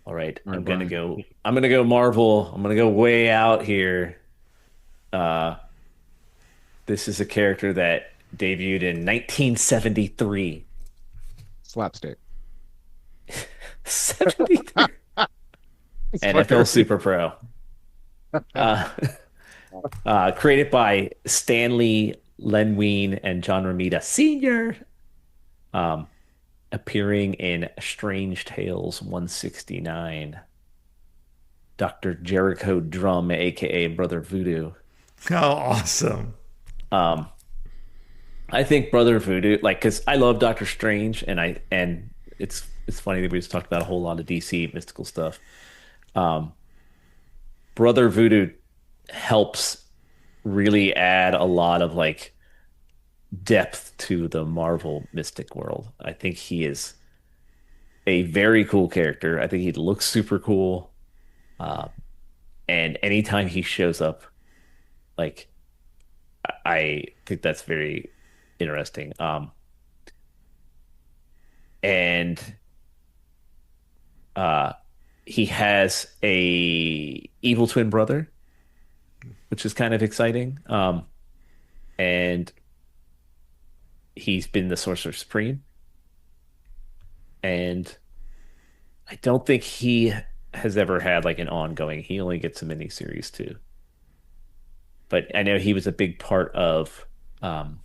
All right, All right, I'm gonna Brian. go. I'm gonna go Marvel. I'm gonna go way out here. Uh, this is a character that debuted in 1973. Slapstick. 73. It's NFL hilarious. Super Pro. Uh, created by Stanley Lenween and John Romita Sr. Um, appearing in Strange Tales 169. Dr. Jericho Drum, aka Brother Voodoo. How awesome. Um, I think Brother Voodoo, like, because I love Doctor Strange, and it's funny that we just talked about a whole lot of DC mystical stuff. Um, Brother Voodoo helps really add a lot of like depth to the Marvel mystic world. I think he is a very cool character. I think he looks super cool. Uh, and anytime he shows up, like I think that's very interesting. And uh, he has a evil twin brother, which is kind of exciting. And he's been the Sorcerer Supreme, and I don't think he has ever had like an ongoing. He only gets a mini series too. But I know he was a big part of um,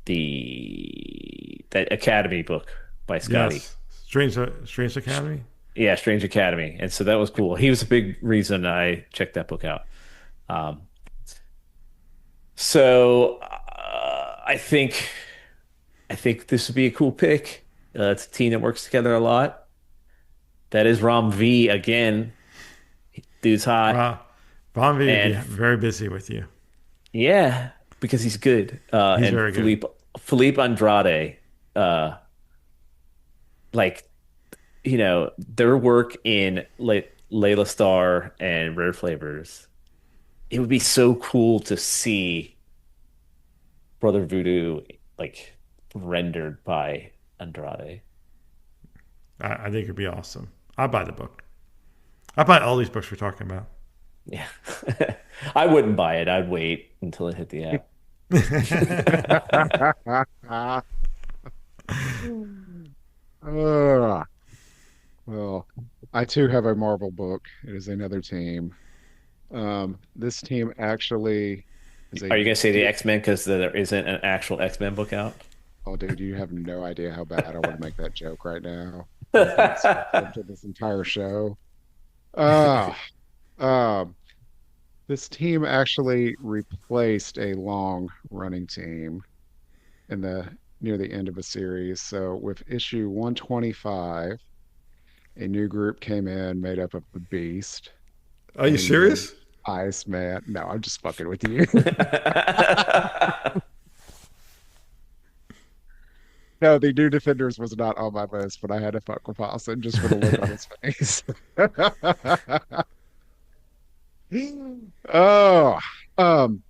the that Academy book by Scotty. Yes. Strange Academy. Yeah, Strange Academy, and so that was cool. He was a big reason I checked that book out. Um, so I think this would be a cool pick. It's a team that works together a lot. That is Rom V again. Dude's hot. Wow. Von V would be And very busy with you. yeah, because he's good. He's And very good. Philippe Andrade, uh, like their work in Layla Starr and Rare Flavors. It would be so cool to see Brother Voodoo like rendered by Andrade. I think it'd be awesome. I'll buy the book. I'll buy all these books we're talking about. Yeah. I wouldn't buy it. I'd wait until it hit the app. Ugh. Well, I too have a Marvel book. It is another team. This team actually is a Are you gonna say the X-Men because there isn't an actual X-Men book out? oh, dude, you have no idea how bad I want to make that joke right now. I've been so tempted this entire show. Ah, um, this team actually replaced a long running team in the near the end of a series. So with issue 125, a new group came in made up of the Beast, Are you Penguin, serious? Iceman. No, I'm just fucking with you. No, the new Defenders was not on my list, but I had to fuck with Austin just for the look on his face. Oh, um,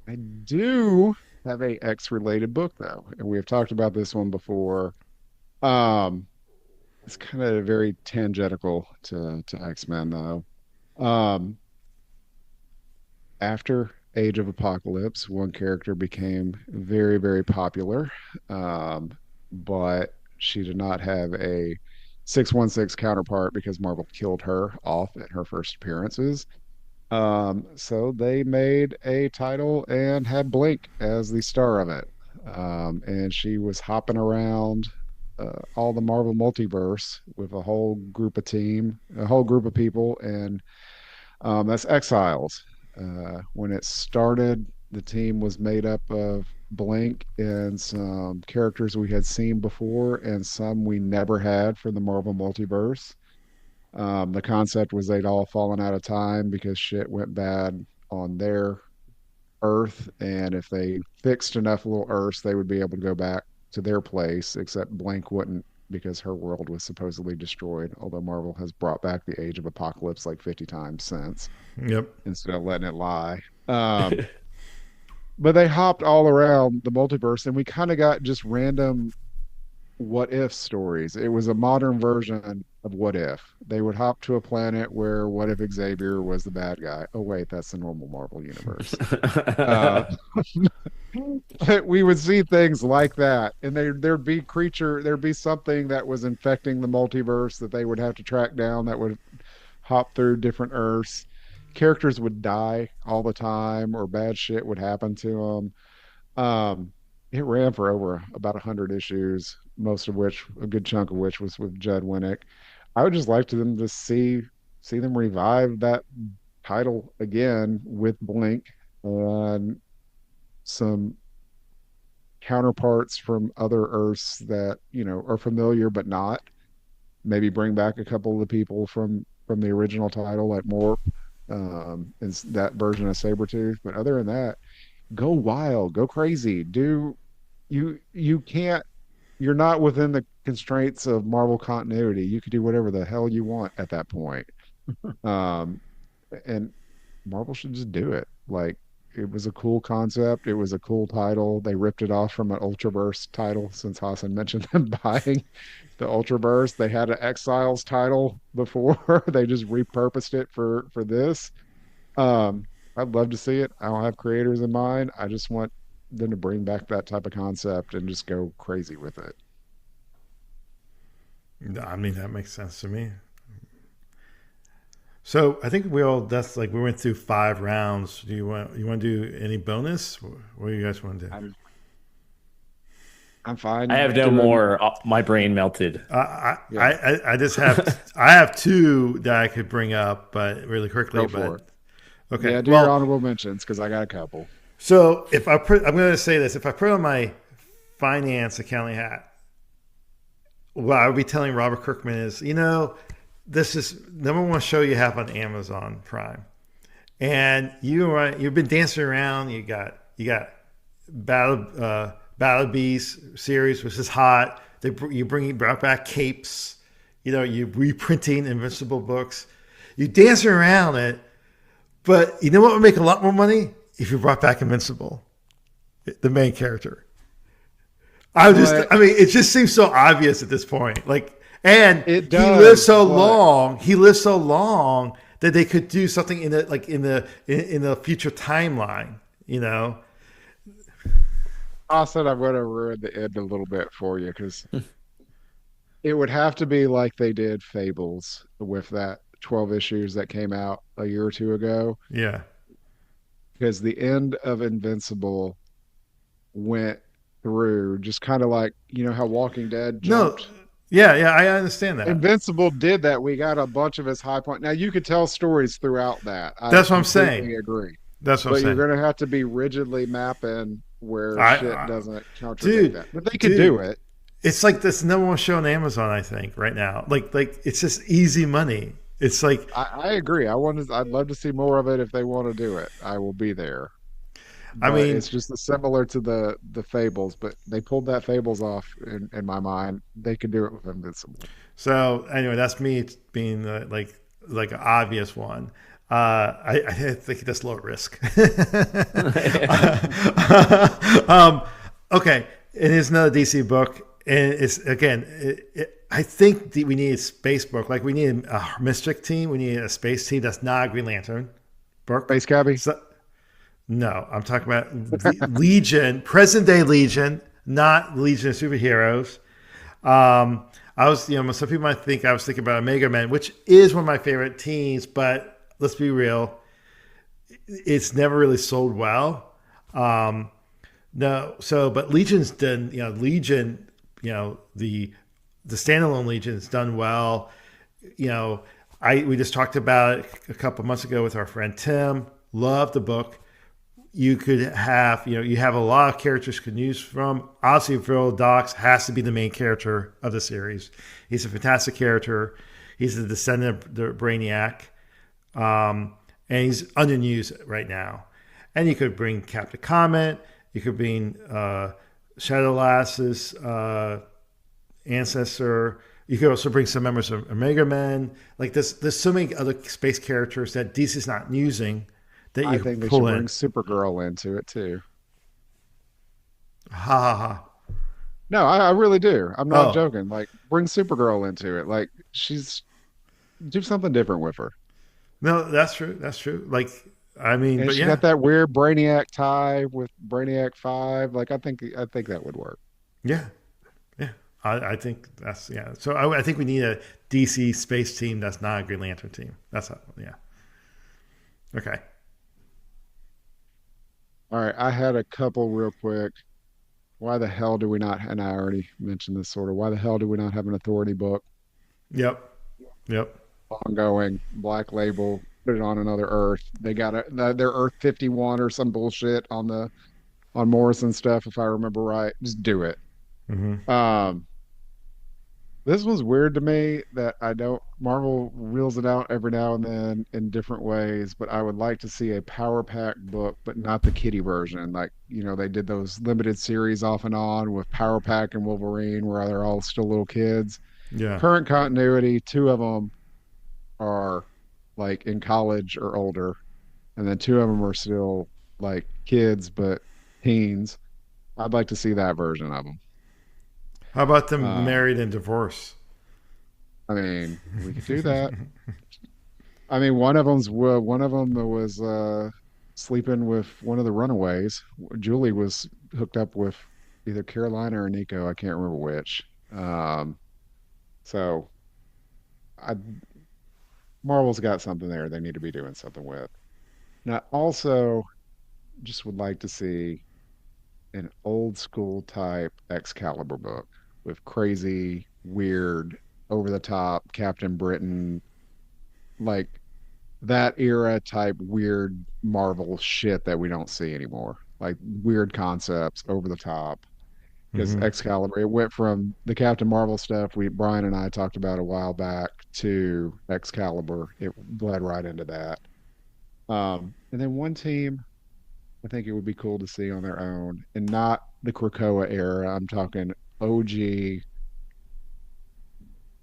I do have a X-related book though, and we have talked about this one before. Um, it's kind of very tangential to X-Men though. Um, after Age of Apocalypse, one character became very, very popular, but she did not have a 616 counterpart because Marvel killed her off at her first appearances. So they made a title and had Blink as the star of it. And she was hopping around all the Marvel multiverse with a whole group of people, and that's Exiles. When it started, the team was made up of Blink and some characters we had seen before and some we never had from the Marvel multiverse. The concept was they'd all fallen out of time because shit went bad on their Earth, and if they fixed enough little Earths, they would be able to go back to their place, except Blink wouldn't because her world was supposedly destroyed, although Marvel has brought back the Age of Apocalypse like 50 times since Yep. instead of letting it lie. But they hopped all around the multiverse, and we kind of got just random. what if stories. It was a modern version of what if. They would hop to a planet where what if Xavier was the bad guy? Oh wait, that's the normal Marvel universe. Uh, but we would see things like that, and there'd be something that was infecting the multiverse that they would have to track down that would hop through different Earths. Characters would die all the time, or bad shit would happen to them. It ran for over about 100 issues, most of which, a good chunk of which, was with Judd Winnick. I would just like to them to see them revive that title again with Blink and some counterparts from other Earths that are familiar but not. Maybe bring back a couple of the people from the original title, like Morp, and that version of Sabretooth. But other than that, go wild, go crazy. Do you can't you're not within the constraints of Marvel continuity. You could do whatever the hell you want at that point. Um, and Marvel should just do it. Like, it was a cool concept. It was a cool title. They ripped it off from an Ultraverse title, since Hassan mentioned them buying the Ultraverse. They had an Exiles title before. They just repurposed it for this. Um, I'd love to see it. I don't have creators in mind. I just want them to bring back that type of concept and just go crazy with it. I mean, that makes sense to me. So I think we all that's like we went through 5 rounds. Do you want to do any bonus? What do you guys want to do? I'm I'm fine I have no doing. more. My brain melted. Yeah, I just have I have two that I could bring up, but really quickly. go for But it. okay, Yeah, do your well, honorable mentions because I got a couple. so if I put, I'm going to say this: if I put on my finance accounting hat, what I would be telling Robert Kirkman is, this is number one show you have on Amazon Prime, and you've been dancing around. You got Battle Beast series, which is hot. You brought back capes. You're reprinting Invincible books. You dancing around it, but you know what would make a lot more money if you brought back Invincible, the main character. But I mean, it just seems so obvious at this point. Like, and it he lived does. so But long. He lived so long that they could do something in the future timeline. Austin, I'm going to ruin the end a little bit for you because it would have to be like they did Fables with that 12 issues that came out a year or two ago. Yeah. Because the end of Invincible went through just kind of like, how Walking Dead No. jumped. Yeah. Yeah. I understand that. Invincible did that. We got a bunch of his high point. Now you could tell stories throughout that. I That's what I'm saying. completely agree. That's what I'm But you're saying. going to have to be rigidly mapping where I, shit I doesn't contradict dude, that. But they could do dude, it. it's like this number one show on Amazon. I think right now, like it's just easy money. It's like, I agree. I'd love to see more of it if they want to do it. I will be there. I But mean, it's just similar to the Fables, but they pulled that Fables off in my mind. They could do it with Invincible. so anyway, that's me being like an obvious one. I think that's low risk. Okay, it is another DC book, and it's again. I think that we need a space book. Like we need a Mystic team. We need a space team that's not a Green Lantern book. Space Cabby? So, no, I'm talking about Legion, present day Legion, not Legion of Superheroes. I was, some people might think I was thinking about Omega Men, which is one of my favorite teams, but let's be real, it's never really sold well. No, but Legion's done, Legion, the standalone Legion's done well. We just talked about it a couple months ago with our friend Tim. Loved the book. You could have, you have a lot of characters you can use from. Obviously, Phil Dox has to be the main character of the series. He's a fantastic character. He's the descendant of the Brainiac, and he's underused right now. And you could bring Captain Comet. You could bring Shadowlass's ancestor. You could also bring some members of Omega Men. Like there's so many other space characters that DC's not using that I you think can they should pull bring in. Supergirl into it too. Ha ha ha. No, I really do. I'm not Oh, joking. Like, bring Supergirl into it. Like, she's do something different with her. no, that's true. That's true. Like, I mean, And but she yeah, got that weird Brainiac tie with Brainiac 5. Like, I think that would work. yeah, yeah. I think that's yeah. So I think we need a DC space team that's not a Green Lantern team. That's yeah. Okay. All right, I had a couple real quick. Why the hell do we not, and I already mentioned this sort of, why the hell do we not have an authority book Yep. Yep. ongoing, Black Label, put it on another Earth? They got their Earth 51 or some bullshit on Morrison stuff, if I remember right. Just do it. Hmm. Um, this was weird to me that I don't, Marvel reels it out every now and then in different ways, but I would like to see a Power Pack book, but not the kiddie version. Like, they did those limited series off and on with Power Pack and Wolverine, where they're all still little kids. Yeah. Current continuity, two of them are like in college or older, and then two of them are still like kids, but teens. I'd like to see that version of them. How about them Um, married and divorced? I mean, we could do that. I mean, one of them was sleeping with one of the runaways. Julie was hooked up with either Carolina or Nico. I can't remember which. So I Marvel's got something there they need to be doing something with. Now, also, just would like to see an old school type Excalibur book with crazy, weird, over the top Captain Britain, like that era type weird Marvel shit that we don't see anymore. Like weird concepts, over the top. Because Hmm. Excalibur, it went from the Captain Marvel stuff Brian and I talked about a while back to Excalibur. It bled right into that. And then one team I think it would be cool to see on their own, and not the Krakoa era. I'm talking OG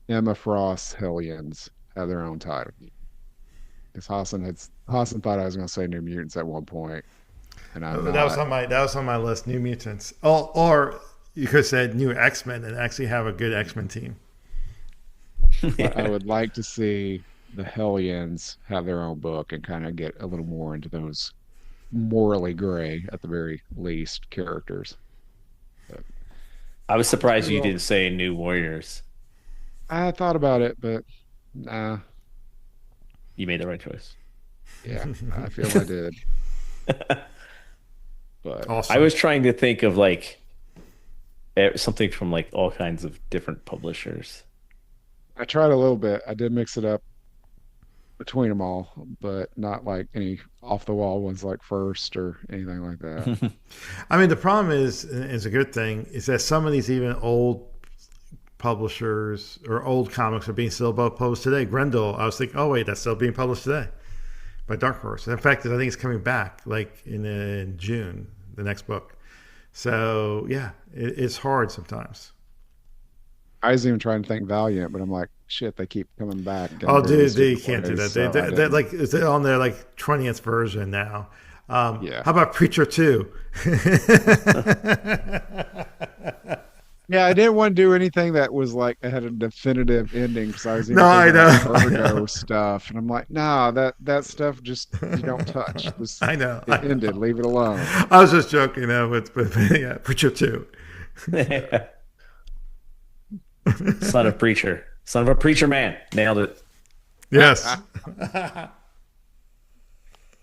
Emma Frost Hellions have their own title. Because Hassan thought I was going to say New Mutants at one point, and I'm not. That was on my list. New Mutants. Or you could have said New X Men and actually have a good X Men team. But I would like to see the Hellions have their own book and kind of get a little more into those morally gray, at the very least, characters. But I was that's surprised pretty you well. didn't say New Warriors. I thought about it, but nah, You made the right choice. yeah, I feel I did. But I Awesome. was trying to think of like something from like all kinds of different publishers. I tried a little bit. I did mix it up between them all, but not like any off the wall ones like First or anything like that. I mean, the problem is a good thing, is that some of these even old publishers or old comics are being still published today. Grendel, I was thinking, oh wait, that's still being published today by Dark Horse. In fact, I think it's coming back like in June, the next book. So yeah, it's hard sometimes. I was even trying to think Valiant, but I'm like, shit, they keep coming back in Oh, dude, various they different can't do ways. that. So I They're didn't. like they're on their like 20th version now. Yeah. How about Preacher 2? Yeah, I didn't want to do anything that was like I had a definitive ending because I was No, even I thinking like know, I Vertigo know, stuff, and I'm like, nah, that stuff just you don't touch. This I know, I it ended. know. Leave it alone. I was just joking, though, but yeah, Preacher 2. Son of preacher, son of a preacher man, nailed it. Yes.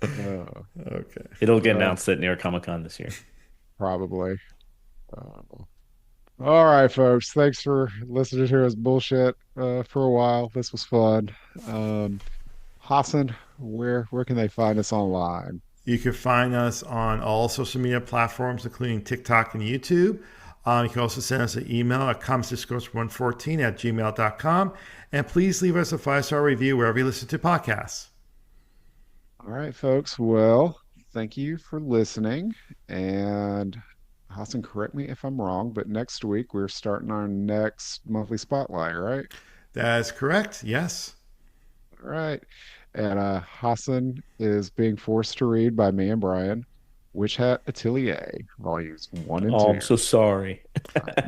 Uh, Okay. It'll get well, announced at New York Comic Con this year. probably. Uh, all right, folks. Thanks for listening to us bullshit for a while. This was fun. Um, Hassan, where can they find us online? You can find us on all social media platforms, including TikTok and YouTube. You can also send us an email at comicsdiscourse114 at gmail.com. And please leave us a 5-star review wherever you listen to podcasts. All right, folks. Well, thank you for listening. And Hassan, correct me if I'm wrong, but next week we're starting our next monthly spotlight, right? That is correct. Yes. All right. And Hassan is being forced to read by me and Brian. Witch Hat Atelier, volumes one and Oh, I'm two. so sorry.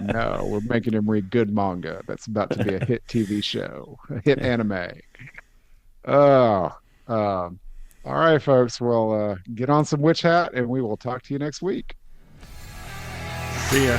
No, we're making him read good manga. That's about to be a hit TV show, a hit anime. Oh, all right, folks. Well, get on some Witch Hat, and we will talk to you next week. See ya.